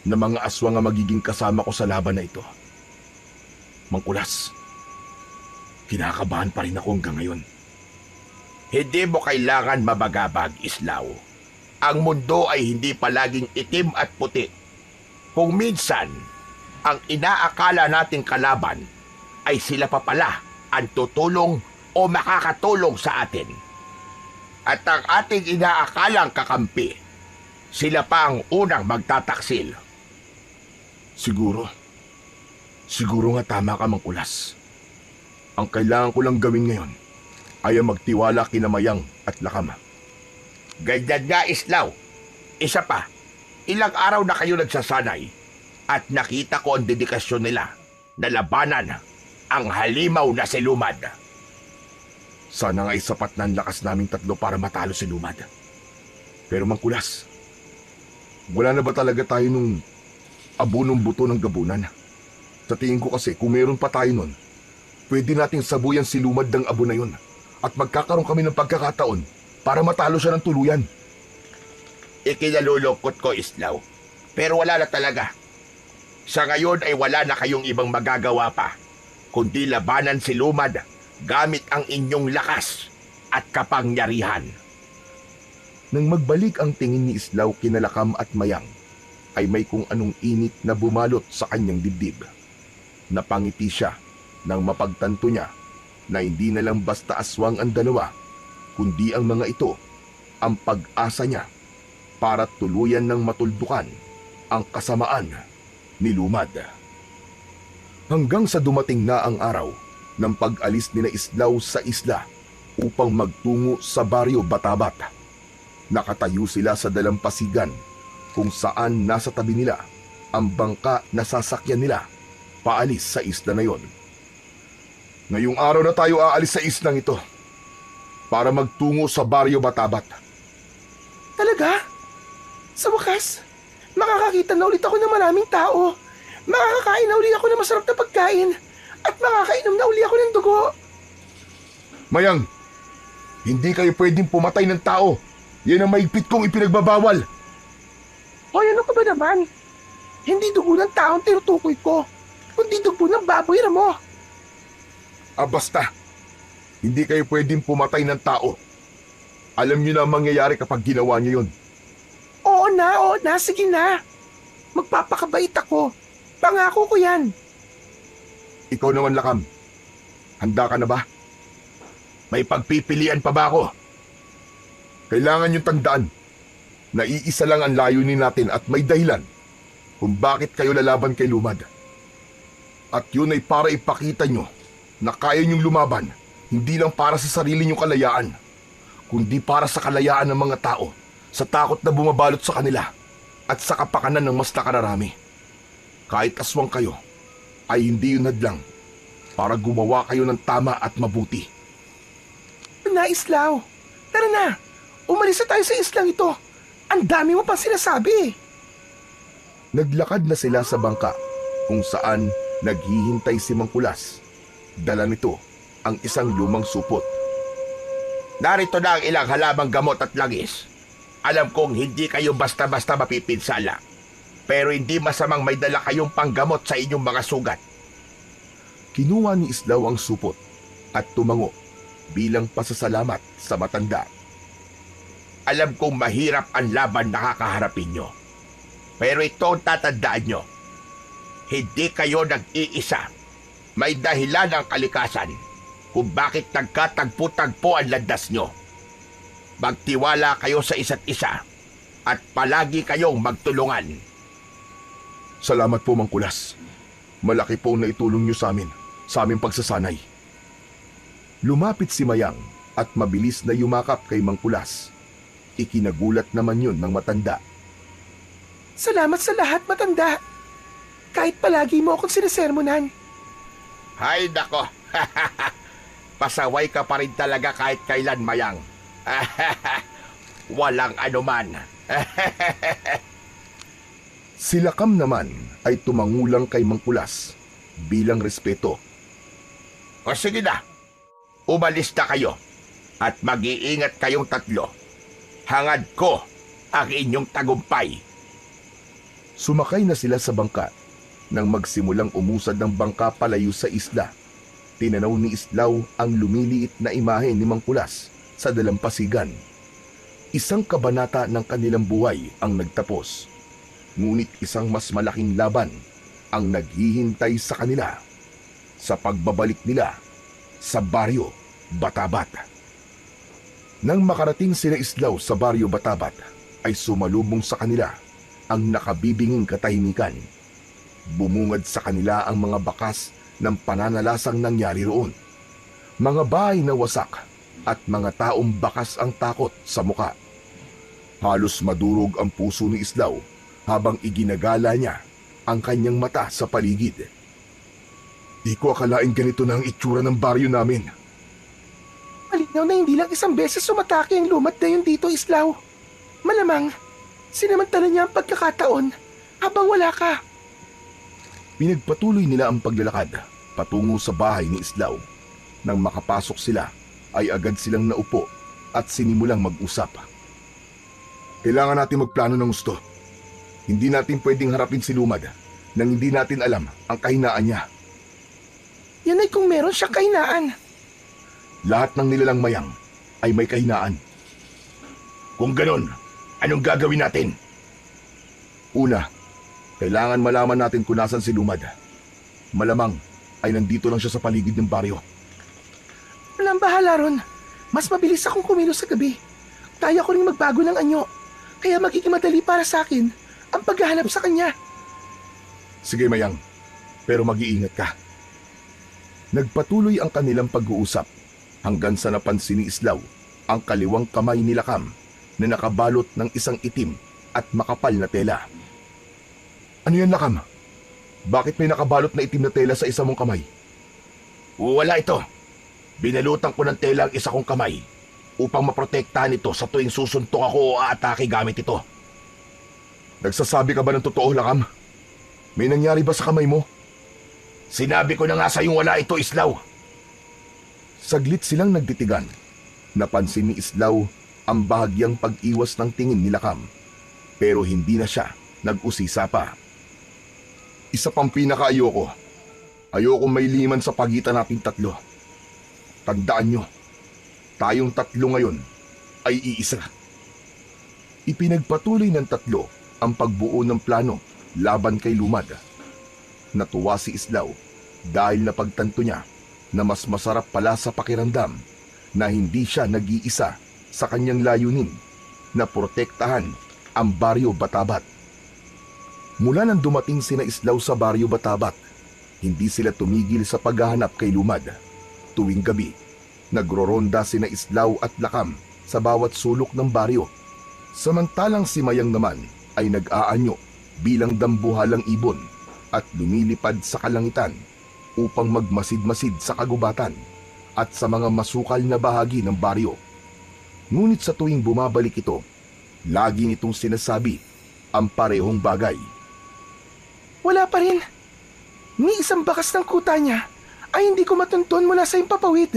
na mga aswang ang magiging kasama ko sa laban na ito. Mang Kulas, kinakabahan pa rin ako hanggang ngayon. Hindi mo kailangan mabagabag, Islaw. Ang mundo ay hindi palaging itim at puti. Kung minsan, ang inaakala nating kalaban ay sila pa pala ang tutulong o makakatulong sa atin. At ang ating inaakalang kakampi, sila pa ang unang magtataksil. Siguro nga tama ka, Mang Kulas. Ang kailangan ko lang gawin ngayon ay ang magtiwala kina Mayang at Lakam. Ganyan nga, Islaw. Isa pa, ilang araw na kayo nagsasanay at nakita ko ang dedikasyon nila na labanan ang halimaw na si Lumad. Sana nga isapat na ang lakas naming tatlo para matalo si Lumad. Pero Mang Kulas, wala na ba talaga tayo nung abunong buto ng gabunan? Sa tingin ko kasi kung meron pa tayo nun, pwede nating sabuyan si Lumad ng abo na yun at magkakaroon kami ng pagkakataon para matalo siya ng tuluyan. Ikinalulungkot ko, Islaw. Pero wala na talaga. Sa ngayon ay wala na kayong ibang magagawa pa, kundi labanan si Lumad gamit ang inyong lakas at kapangyarihan. Nang magbalik ang tingin ni Islaw kina Lakam at Mayang, ay may kung anong init na bumalot sa kanyang dibdib. Napangiti siya nang mapagtanto niya na hindi na lang basta aswang ang dalawa, kundi ang mga ito ang pag-asa niya para tuluyan ng matuldukan ang kasamaan ni Lumad. Hanggang sa dumating na ang araw ng pag-alis nila Islaw sa isla upang magtungo sa baryo Batabat. Nakatayo sila sa dalampasigan kung saan nasa tabi nila ang bangka na sasakyan nila paalis sa isla na yon. Ngayong araw na tayo aalis sa islang ito para magtungo sa baryo Batabat. Talaga? Sa wakas, makakakita na ulit ako ng maraming tao. Makakakain na ulit ako ng masarap na pagkain. At makakainom na uli ako ng dugo. Mayang, hindi kayo pwedeng pumatay ng tao. Yan ang maigpit kong ipinagbabawal. Hoy, ano ka ba naman? Hindi dugo ng taong tinutukoy ko, kundi dugo ng baboy na mo. Basta, hindi kayo pwedeng pumatay ng tao. Alam niyo na ang mangyayari kapag ginawa niyo yun. Oo na, sige na. Magpapakabait ako. Pangako ko yan. Ikaw naman, Lakam. Handa ka na ba? May pagpipilian pa ba ako? Kailangan yung tandaan na iisa lang ang layunin natin at may dahilan kung bakit kayo lalaban kay Lumad. At yun ay para ipakita nyo na kaya nyong lumaban hindi lang para sa sarili nyong kalayaan, kundi para sa kalayaan ng mga tao sa takot na bumabalot sa kanila at sa kapakanan ng mas nakararami. Kahit aswang kayo, ay hindi yun hadlang para gumawa kayo ng tama at mabuti. Na, Islaw. Tara na. Umalis na tayo sa islang ito. Ang dami mo pang sinasabi. Naglakad na sila sa bangka kung saan naghihintay si Mangkulas. Dala nito ang isang lumang supot. Narito na ang ilang halamang gamot at langis. Alam kong hindi kayo basta-basta mapipinsala. Pero hindi masamang may dala kayong panggamot sa inyong mga sugat. Kinuha ni Islaw ang supot at tumango bilang pasasalamat sa matanda. Alam kong mahirap ang laban na kakaharapin nyo. Pero ito ang tatandaan nyo. Hindi kayo nag-iisa. May dahilan ang kalikasan kung bakit nagkatagpo-tagpo ang landas nyo. Magtiwala kayo sa isa't isa at palagi kayong magtulungan. Salamat po, Mangkulas. Malaki po na itulong niyo sa amin, sa aming pagsasanay. Lumapit si Mayang at mabilis na yumakap kay Mangkulas. Ikinagulat naman yun ng matanda. Salamat sa lahat, matanda. Kahit palagi mo akong sinisermonan. Hay nako, pasaway ka pa rin talaga kahit kailan, Mayang. Walang anuman. Si Lakam naman ay tumangulang kay Mangkulas bilang respeto. O sige na, umalis na kayo at mag-iingat kayong tatlo. Hangad ko ang inyong tagumpay. Sumakay na sila sa bangka. Nang magsimulang umusad ng bangka palayo sa isla, tinanaw ni Islaw ang lumiliit na imahe ni Mangkulas sa dalampasigan. Isang kabanata ng kanilang buhay ang nagtapos. Ngunit isang mas malaking laban ang naghihintay sa kanila sa pagbabalik nila sa Baryo Batabat. Nang makarating sila Islaw sa Baryo Batabat, ay sumalubong sa kanila ang nakabibinging katahimikan. Bumungad sa kanila ang mga bakas ng pananalasang nangyari roon. Mga bahay na wasak at mga taong bakas ang takot sa muka. Halos madurog ang puso ni Islaw habang iginagala niya ang kanyang mata sa paligid. Di ko akalain ganito na ang itsura ng baryo namin. Malinaw na hindi lang isang beses sumatake ang lumat na yun dito, Islaw. Malamang, sinamantala niya ang pagkakataon habang wala ka. Pinagpatuloy nila ang paglalakad patungo sa bahay ni Islaw. Nang makapasok sila, ay agad silang naupo at sinimulang mag-usap. Kailangan natin magplano ng gusto. Hindi natin pwedeng harapin si Lumad nang hindi natin alam ang kahinaan niya. Yan ay kung meron siyang kahinaan. Lahat ng nilalang Mayang ay may kahinaan. Kung ganon, anong gagawin natin? Una, kailangan malaman natin kung nasan si Lumad. Malamang ay nandito lang siya sa paligid ng baryo. Walang bahala ron. Mas mabilis akong kumilos sa gabi. Kaya ko ring magbago ng anyo. Kaya magiging madali para sa akin ang paghahanap sa kanya. Sige Mayang, pero mag-iingat ka. Nagpatuloy ang kanilang pag-uusap hanggang sa napansin ni Islaw ang kaliwang kamay ni Lakam na nakabalot ng isang itim at makapal na tela. Ano yan, Lakam? Bakit may nakabalot na itim na tela sa isa mong kamay? Wala ito. Binalutan ko ng tela ang isa kong kamay upang maprotektahan ito sa tuwing susuntok ako o aatake gamit ito. Nagsasabi ka ba ng totoo, Lakam? May nangyari ba sa kamay mo? Sinabi ko na nga sa'yong wala ito, Islaw. Saglit silang nagtitigan. Napansin ni Islaw ang bahagyang pag-iwas ng tingin ni Lakam. Pero hindi na siya nag-usisa pa. Isa pang pinakaayoko. Ayoko may liman sa pagitan nating tatlo. Tandaan nyo, tayong tatlo ngayon ay iisa. Ipinagpatuloy ng tatlo ang pagbuo ng plano laban kay Lumad. Natuwa si Islaw dahil napagtanto niya na mas masarap pala sa pakiramdam na hindi siya nag-iisa sa kanyang layunin na protektahan ang Baryo Batabat. Mula nang dumating sina Islaw sa Baryo Batabat, hindi sila tumigil sa paghahanap kay Lumad. Tuwing gabi, nagroronda sina Islaw at Lakam sa bawat sulok ng baryo. Samantalang si Mayang naman ay nag-aanyo bilang dambuhalang ibon at lumilipad sa kalangitan upang magmasid-masid sa kagubatan at sa mga masukal na bahagi ng baryo. Ngunit sa tuwing bumabalik ito, lagi nitong sinasabi ang parehong bagay. Wala pa rin. Ni isang bakas ng kuta niya ay hindi ko matunton mula sa impapawid.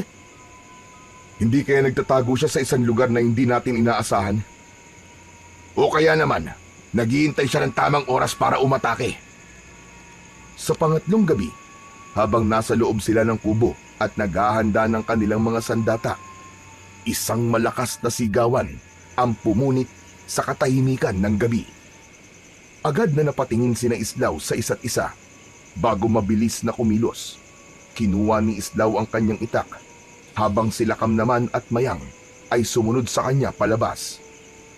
Hindi kaya nagtatago siya sa isang lugar na hindi natin inaasahan? O kaya naman, naghihintay siya ng tamang oras para umatake. Sa pangatlong gabi, habang nasa loob sila ng kubo at naghahanda ng kanilang mga sandata, isang malakas na sigawan ang pumunit sa katahimikan ng gabi. Agad na napatingin sina Islaw sa isa't isa bago mabilis na kumilos. Kinuha ni Islaw ang kanyang itak habang si Lakam naman at Mayang ay sumunod sa kanya palabas.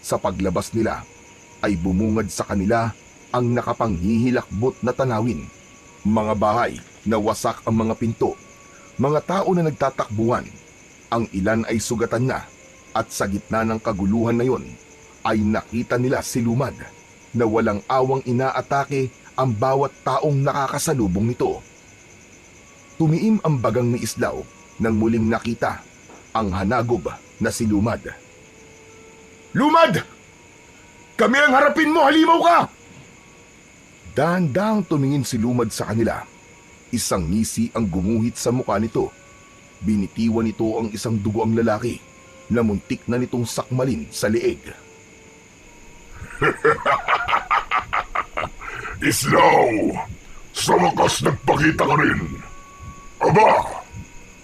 Sa paglabas nila ay bumungad sa kanila ang nakapanghihilakbot na tanawin. Mga bahay na wasak ang mga pinto, mga tao na nagtatakbuhan, ang ilan ay sugatan na at sa gitna ng kaguluhan na yon ay nakita nila si Lumad na walang awang inaatake ang bawat taong nakakasalubong nito. Tumiim ang bagang ni Islaw nang muling nakita ang hanagob na si Lumad. Lumad! Kami ang harapin mo, halimaw ka! Dahan-dahang tumingin si Lumad sa kanila. Isang ngisi ang gumuhit sa mukha nito. Binitiwan nito ang isang dugoang lalaki na muntik na nitong sakmalin sa leeg. Islaw! Sa wakas nagpakita ka rin. Aba!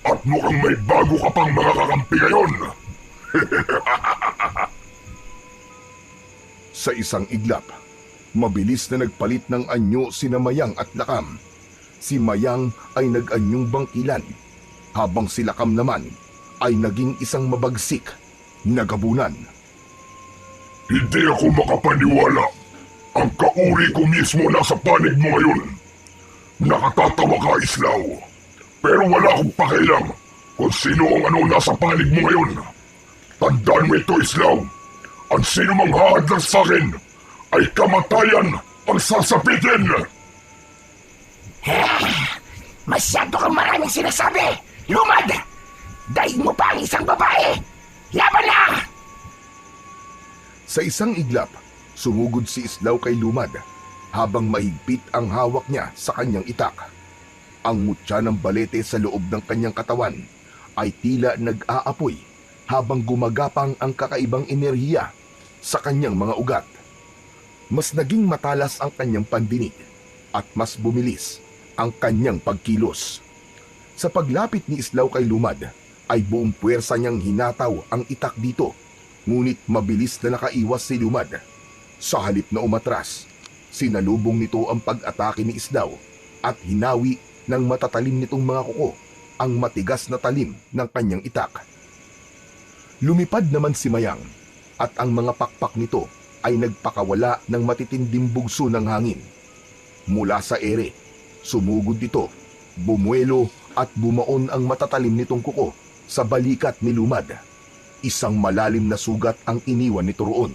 At mukhang may bago ka pang mga kakampi ngayon. Sa isang iglap, mabilis na nagpalit ng anyo sina Mayang at Lakam. Si Mayang ay nag-anyong bangkilan, habang si Lakam naman ay naging isang mabagsik na gabunan. Hindi ako makapaniwala. Ang kauri ko mismo nasa panig mo ngayon. Nakatatawa ka, Islaw. Pero wala akong pakialam kung sino ang ano nasa panig mo ngayon. Tandaan mo ito, Islaw. Ang sino mang hahadlang sa akin ay kamatayan ang sasapitin. Masyado kang maraming sinasabi! Lumad! Daig mo pa ang isang babae! Laban na! Sa isang iglap, sumugod si Islaw kay Lumad habang mahigpit ang hawak niya sa kanyang itak. Ang mutya ng balete sa loob ng kanyang katawan ay tila nag-aapoy habang gumagapang ang kakaibang enerhiya sa kanyang mga ugat. Mas naging matalas ang kanyang pandinig at mas bumilis ang kanyang pagkilos. Sa paglapit ni Islaw kay Lumad, ay buong puwersa niyang hinataw ang itak dito, ngunit mabilis na nakaiwas si Lumad. Sa halip na umatras, sinalubong nito ang pag-atake ni Islaw at hinawi ng matatalim nitong mga kuko ang matigas na talim ng kanyang itak. Lumipad naman si Mayang at ang mga pakpak nito ay nagpakawala ng matitinding bugso ng hangin. Mula sa ere, sumugod ito, bumuelo at bumaon ang matatalim nitong kuko sa balikat ni Lumad. Isang malalim na sugat ang iniwan nito roon.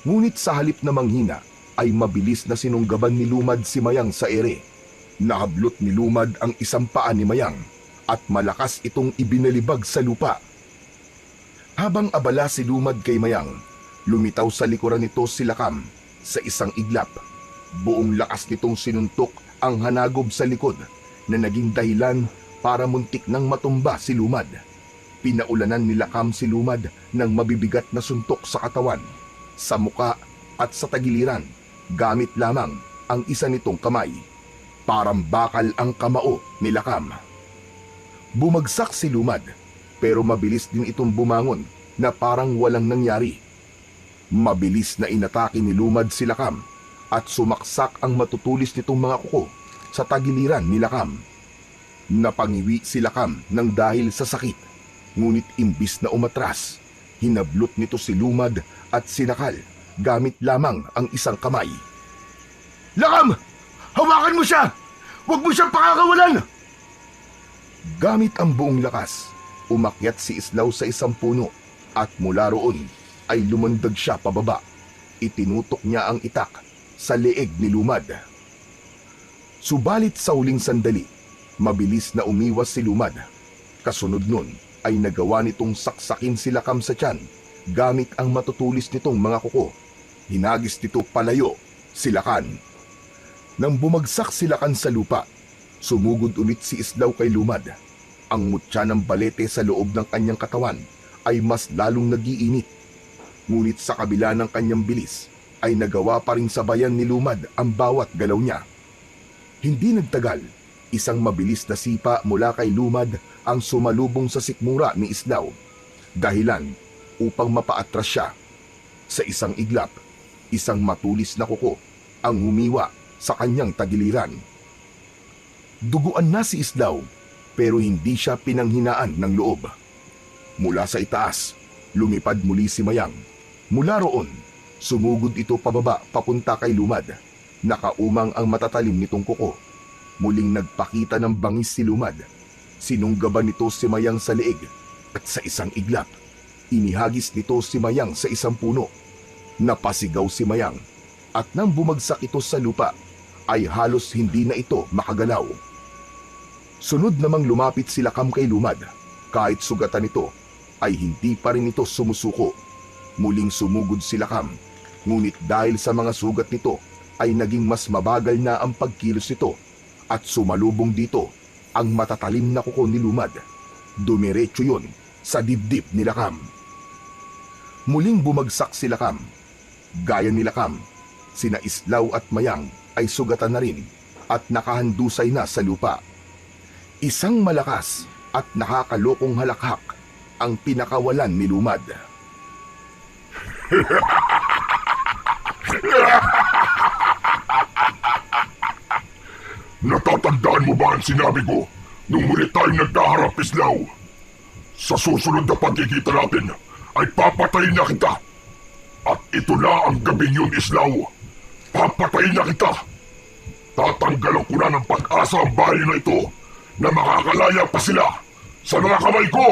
Ngunit sa halip na manghina ay mabilis na sinunggaban ni Lumad si Mayang sa ere. Nahablot ni Lumad ang isang paa ni Mayang at malakas itong ibinalibag sa lupa. Habang abala si Lumad kay Mayang, lumitaw sa likuran nito si Lakam sa isang iglap. Buong lakas nitong sinuntok ang hanagob sa likod na naging dahilan para muntik nang matumba si Lumad. Pinaulanan ni Lakam si Lumad ng mabibigat na suntok sa katawan, sa muka at sa tagiliran, gamit lamang ang isa nitong kamay. Parang bakal ang kamao ni Lakam. Bumagsak si Lumad, pero mabilis din itong bumangon na parang walang nangyari. Mabilis na inatake ni Lumad si Lakam at sumaksak ang matutulis nitong mga kuko sa tagiliran ni Lakam. Napangiwi si Lakam ng dahil sa sakit, ngunit imbis na umatras, hinablot nito si Lumad at sinakal gamit lamang ang isang kamay. Lakam! Hawakan mo siya! Huwag mo siyang pakakawalan! Gamit ang buong lakas, umakyat si Islaw sa isang puno at mula roon ay lumundag siya pababa. Itinutok niya ang itak sa leeg ni Lumad. Subalit sa huling sandali, mabilis na umiwas si Lumad. Kasunod nun ay nagawa nitong saksakin si Lakam sa tiyan gamit ang matutulis nitong mga kuko. Hinagis nito palayo si Lakan. Nang bumagsak si Lakan sa lupa, sumugod ulit si Islaw kay Lumad. Ang mutya ng balete sa loob ng kanyang katawan ay mas lalong nagiinit. Ngunit sa kabila ng kanyang bilis, ay nagawa pa rin sabayan ni Lumad ang bawat galaw niya. Hindi nagtagal, isang mabilis na sipa mula kay Lumad ang sumalubong sa sikmura ni Islaw. Dahilan upang mapaatras siya. Sa isang iglap, isang matulis na kuko ang humiwa sa kanyang tagiliran. Duguan na si Islaw pero hindi siya pinanghinaan ng loob. Mula sa itaas, lumipad muli si Mayang. Mula roon, sumugod ito pababa papunta kay Lumad. Nakaumang ang matatalim nitong kuko. Muling nagpakita ng bangis si Lumad. Sinunggaban nito si Mayang sa leeg at sa isang iglap, inihagis nito si Mayang sa isang puno. Napasigaw si Mayang at nang bumagsak ito sa lupa, ay halos hindi na ito makagalaw. Sunod namang lumapit si Lakam kay Lumad. Kahit sugatan nito, ay hindi pa rin ito sumusuko. Muling sumugod si Lakam, ngunit dahil sa mga sugat nito, ay naging mas mabagal na ang pagkilos nito at sumalubong dito ang matatalim na kuko ni Lumad. Dumiretso yun sa dibdib ni Lakam. Muling bumagsak si Lakam. Gaya ni Lakam, sina Islaw at Mayang ay sugatan na rin at nakahandusay na sa lupa. Isang malakas at nakakalokong halakhak ang pinakawalan ni Lumad. Natatandaan mo ba ang sinabi ko nung muli tayong nagkaharap, Islaw? Sa susunod na pagkikita natin ay papatayin na kita. At ito na ang gabing yun, Islaw. Papatayin na kita. Tatanggalan ko na ng pag-asa ang bahay na ito na makakalaya pa sila sa mga kamay ko.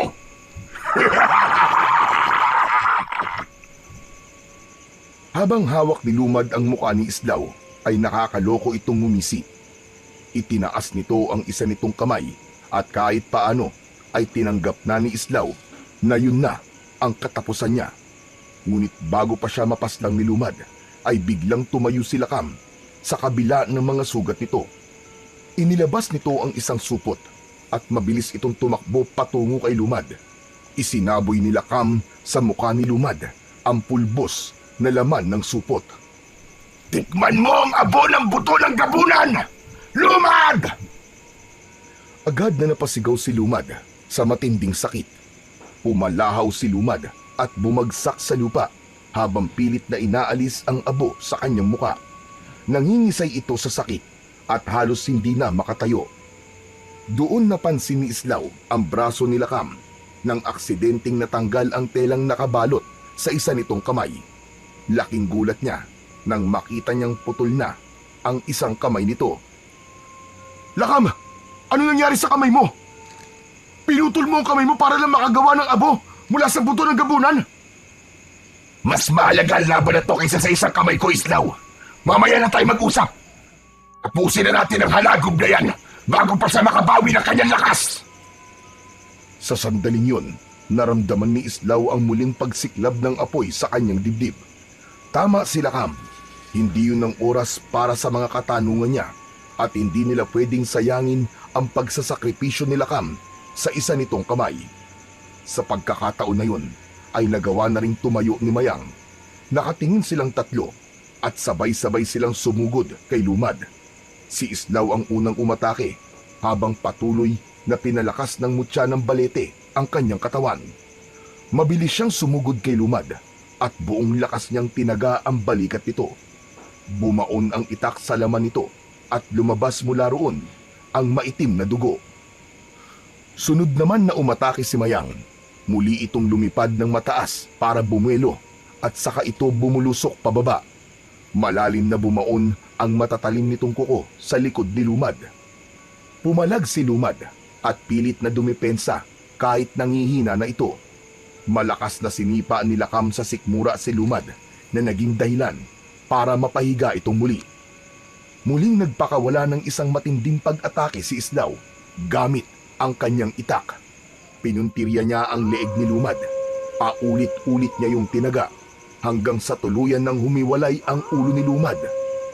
Habang hawak ni Lumad ang mukha ni Islaw, ay nakakaloko itong ngumisi. Itinaas nito ang isa nitong kamay at kahit paano ay tinanggap na ni Islaw na yun na ang katapusan niya. Ngunit bago pa siya mapaslang ni Lumad, ay biglang tumayo si Lakam sa kabila ng mga sugat nito. Inilabas nito ang isang supot at mabilis itong tumakbo patungo kay Lumad. Isinaboy ni Lakam sa mukha ni Lumad ang pulbos na laman ng supot. Tikman mo ang abo ng buto ng gabunan! Lumad! Agad na napasigaw si Lumad sa matinding sakit. Pumalahaw si Lumad at bumagsak sa lupa habang pilit na inaalis ang abo sa kanyang muka. Nangingisay ito sa sakit at halos hindi na makatayo. Doon napansin ni Islaw ang braso ni Lakam nang aksidenteng natanggal ang telang nakabalot sa isa nitong kamay. Laking gulat niya nang makita niyang putol na ang isang kamay nito. Lakam! Ano nangyari sa kamay mo? Pinutol mo ang kamay mo para lang makagawa ng abo mula sa buto ng gabunan? Mas mahalaga ang laban na to kaysa sa isang kamay ko, Islaw. Mamaya na tayo mag-usap. Tapusin na natin ang halagub na yan bago pa siya makabawi ng kanyang lakas. Sa sandaling yun, naramdaman ni Islaw ang muling pagsiklab ng apoy sa kanyang dibdib. Tama si Lakam. Hindi yun ang oras para sa mga katanungan niya at hindi nila pwedeng sayangin ang pagsasakripisyo ni Lakam sa isa nitong kamay. Sa pagkakataon na yun, ay nagawa na ring tumayo ni Mayang. Nakatingin silang tatlo at sabay-sabay silang sumugod kay Lumad. Si Islaw ang unang umatake habang patuloy na pinalakas ng mutya ng balete ang kanyang katawan. Mabilis siyang sumugod kay Lumad at buong lakas niyang tinaga ang balikat nito. Bumaon ang itak sa laman nito at lumabas mula roon ang maitim na dugo. Sunod naman na umatake si Mayang. Muli itong lumipad ng mataas para bumuelo at saka ito bumulusok pababa. Malalim na bumaon ang matatalim nitong kuko sa likod ni Lumad. Pumalag si Lumad at pilit na dumepensa kahit nangihina na ito. Malakas na sinipa ni Lakam sa sikmura si Lumad na naging dahilan para mapahiga itong muli. Muling nagpakawala ng isang matinding pag-atake si Islaw gamit ang kanyang itak. Pinuntirya niya ang leeg ni Lumad. Paulit-ulit niya yung tinaga hanggang sa tuluyan nang humiwalay ang ulo ni Lumad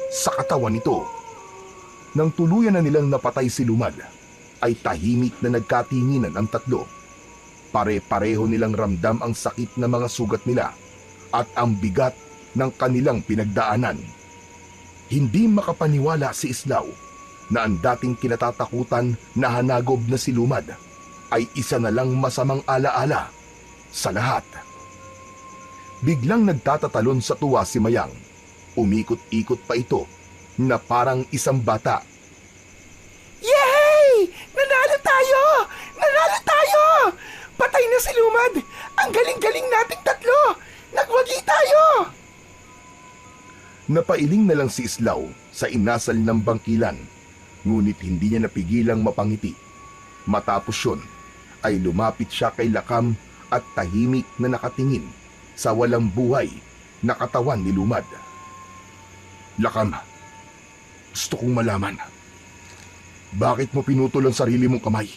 sa katawan nito. Nang tuluyan na nilang napatay si Lumad, ay tahimik na nagkatinginan ang tatlo. Pare-pareho nilang ramdam ang sakit na mga sugat nila at ang bigat ng kanilang pinagdaanan. Hindi makapaniwala si Islaw na ang dating kinatatakutan na hanagob na si Lumad ay isa na lang masamang alaala sa lahat. Biglang nagtatatalon sa tuwa si Mayang. Umikot-ikot pa ito na parang isang bata. Yay! Nanalo tayo! Nanalo tayo! Patay na si Lumad! Ang galing-galing nating tatlo! Nagwagi tayo! Napailing na lang si Islaw sa inasal ng bangkilan, ngunit hindi niya napigilang mapangiti. Matapos yun, ay lumapit siya kay Lakam at tahimik na nakatingin sa walang buhay na katawan ni Lumad. Lakam, gusto kong malaman, bakit mo pinutol ang sarili mong kamay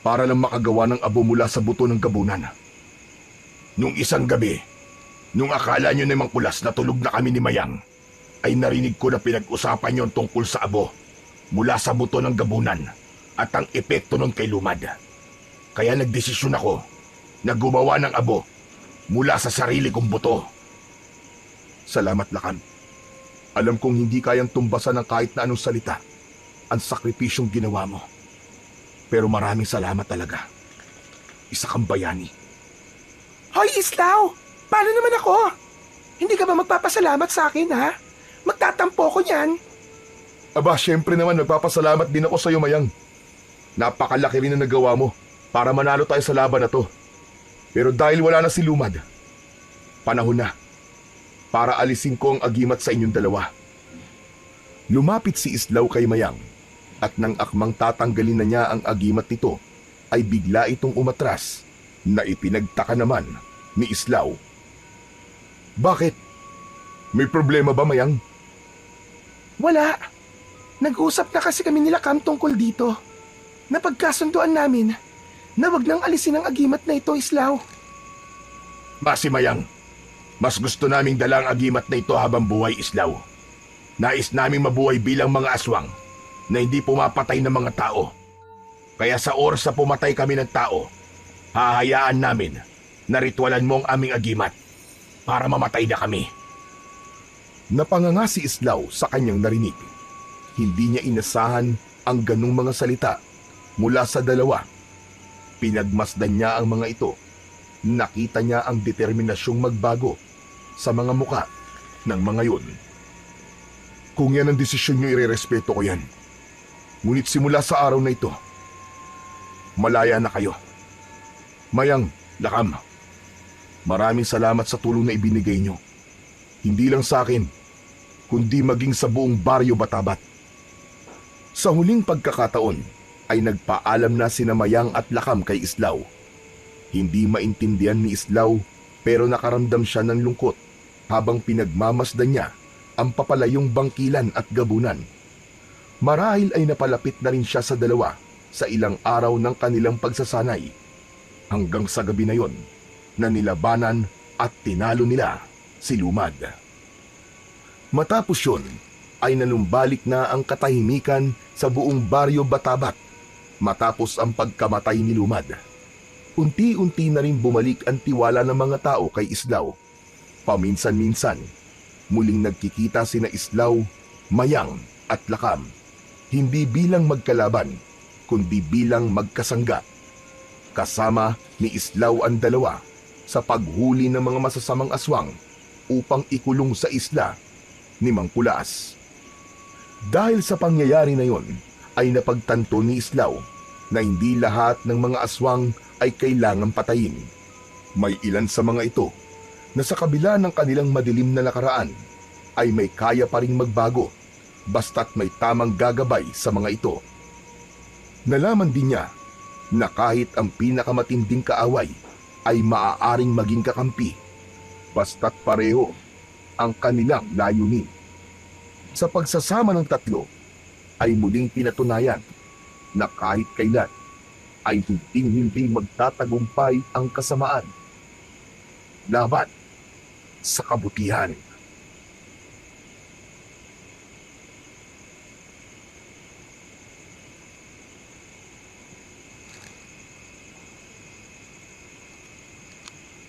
para lang makagawa ng abo mula sa buto ng gabunan? Nung isang gabi, nung akala nyo namang kulas na tulog na kami ni Mayang, ay narinig ko na pinag-usapan yon tungkol sa abo mula sa buto ng gabunan at ang epekto nun kay Lumad. Kaya nagdesisyon ako na gumawa ng abo mula sa sarili kong buto. Salamat, Lakam. Alam kong hindi kayang tumbasan ng kahit na anong salita ang sakripisyong ginawa mo. Pero maraming salamat talaga. Isa kang bayani. Hoy, Islaw! Paano naman ako? Hindi ka ba magpapasalamat sa akin, ha? Magtatampo ko yan. Aba, syempre naman nagpapasalamat din ako sa iyo, Mayang. Napakalaki rin na nagawa mo para manalo tayo sa laban na to. Pero dahil wala na si Lumad, panahon na para alisin ko ang agimat sa inyong dalawa. Lumapit si Islaw kay Mayang at nang akmang tatanggalin na niya ang agimat nito, ay bigla itong umatras na ipinagtaka naman ni Islaw. Bakit? May problema ba, Mayang? Wala. Nag-usap na kasi kami nila Cam tungkol dito. Napagkasunduan namin na wag nang alisin ang agimat na ito, Islaw. Masi Mayang, mas gusto naming dala ang agimat na ito habang buhay, Islaw. Nais naming mabuhay bilang mga aswang na hindi pumapatay ng mga tao. Kaya sa oras na pumatay kami ng tao, hahayaan namin na ritualan mo ang aming agimat para mamatay na kami. Napanganga si Islaw sa kanyang narinig. Hindi niya inasahan ang ganung mga salita mula sa dalawa. Pinagmasdan niya ang mga ito. Nakita niya ang determinasyong magbago sa mga muka ng mga yun. Kung yan ang desisyon niyo, irerespeto ko yan. Ngunit simula sa araw na ito, malaya na kayo. Mayang, Lakam, maraming salamat sa tulong na ibinigay niyo. Hindi lang sa akin, kundi maging sa buong baryo Batabat. Sa huling pagkakataon, ay nagpaalam na sina Mayang at Lakam kay Islaw. Hindi maintindihan ni Islaw pero nakaramdam siya ng lungkot habang pinagmamasdan niya ang papalayong bangkilan at gabunan. Marahil ay napalapit na rin siya sa dalawa sa ilang araw ng kanilang pagsasanay. Hanggang sa gabi na yon, na nilabanan at tinalo nila si Lumad. Matapos yun, ay nanumbalik na ang katahimikan sa buong baryo Batabat matapos ang pagkamatay ni Lumad. Unti-unti na rin bumalik ang tiwala ng mga tao kay Islaw. Paminsan-minsan, muling nagkikita sina Islaw, Mayang at Lakam, hindi bilang magkalaban, kundi bilang magkasangga. Kasama ni Islaw ang dalawa sa paghuli ng mga masasamang aswang upang ikulong sa isla ni Mang Kulas. Dahil sa pangyayari na yon, ay napagtanto ni Islaw na hindi lahat ng mga aswang ay kailangang patayin. May ilan sa mga ito na sa kabila ng kanilang madilim na nakaraan ay may kaya pa ring magbago basta't may tamang gagabay sa mga ito. Nalaman din niya na kahit ang pinakamatinding kaaway ay maaaring maging kakampi basta't pareho ang kanilang layunin. Sa pagsasama ng tatlo ay muling pinatunayan na kahit kailan ay hindi magtatagumpay ang kasamaan laban sa kabutihan.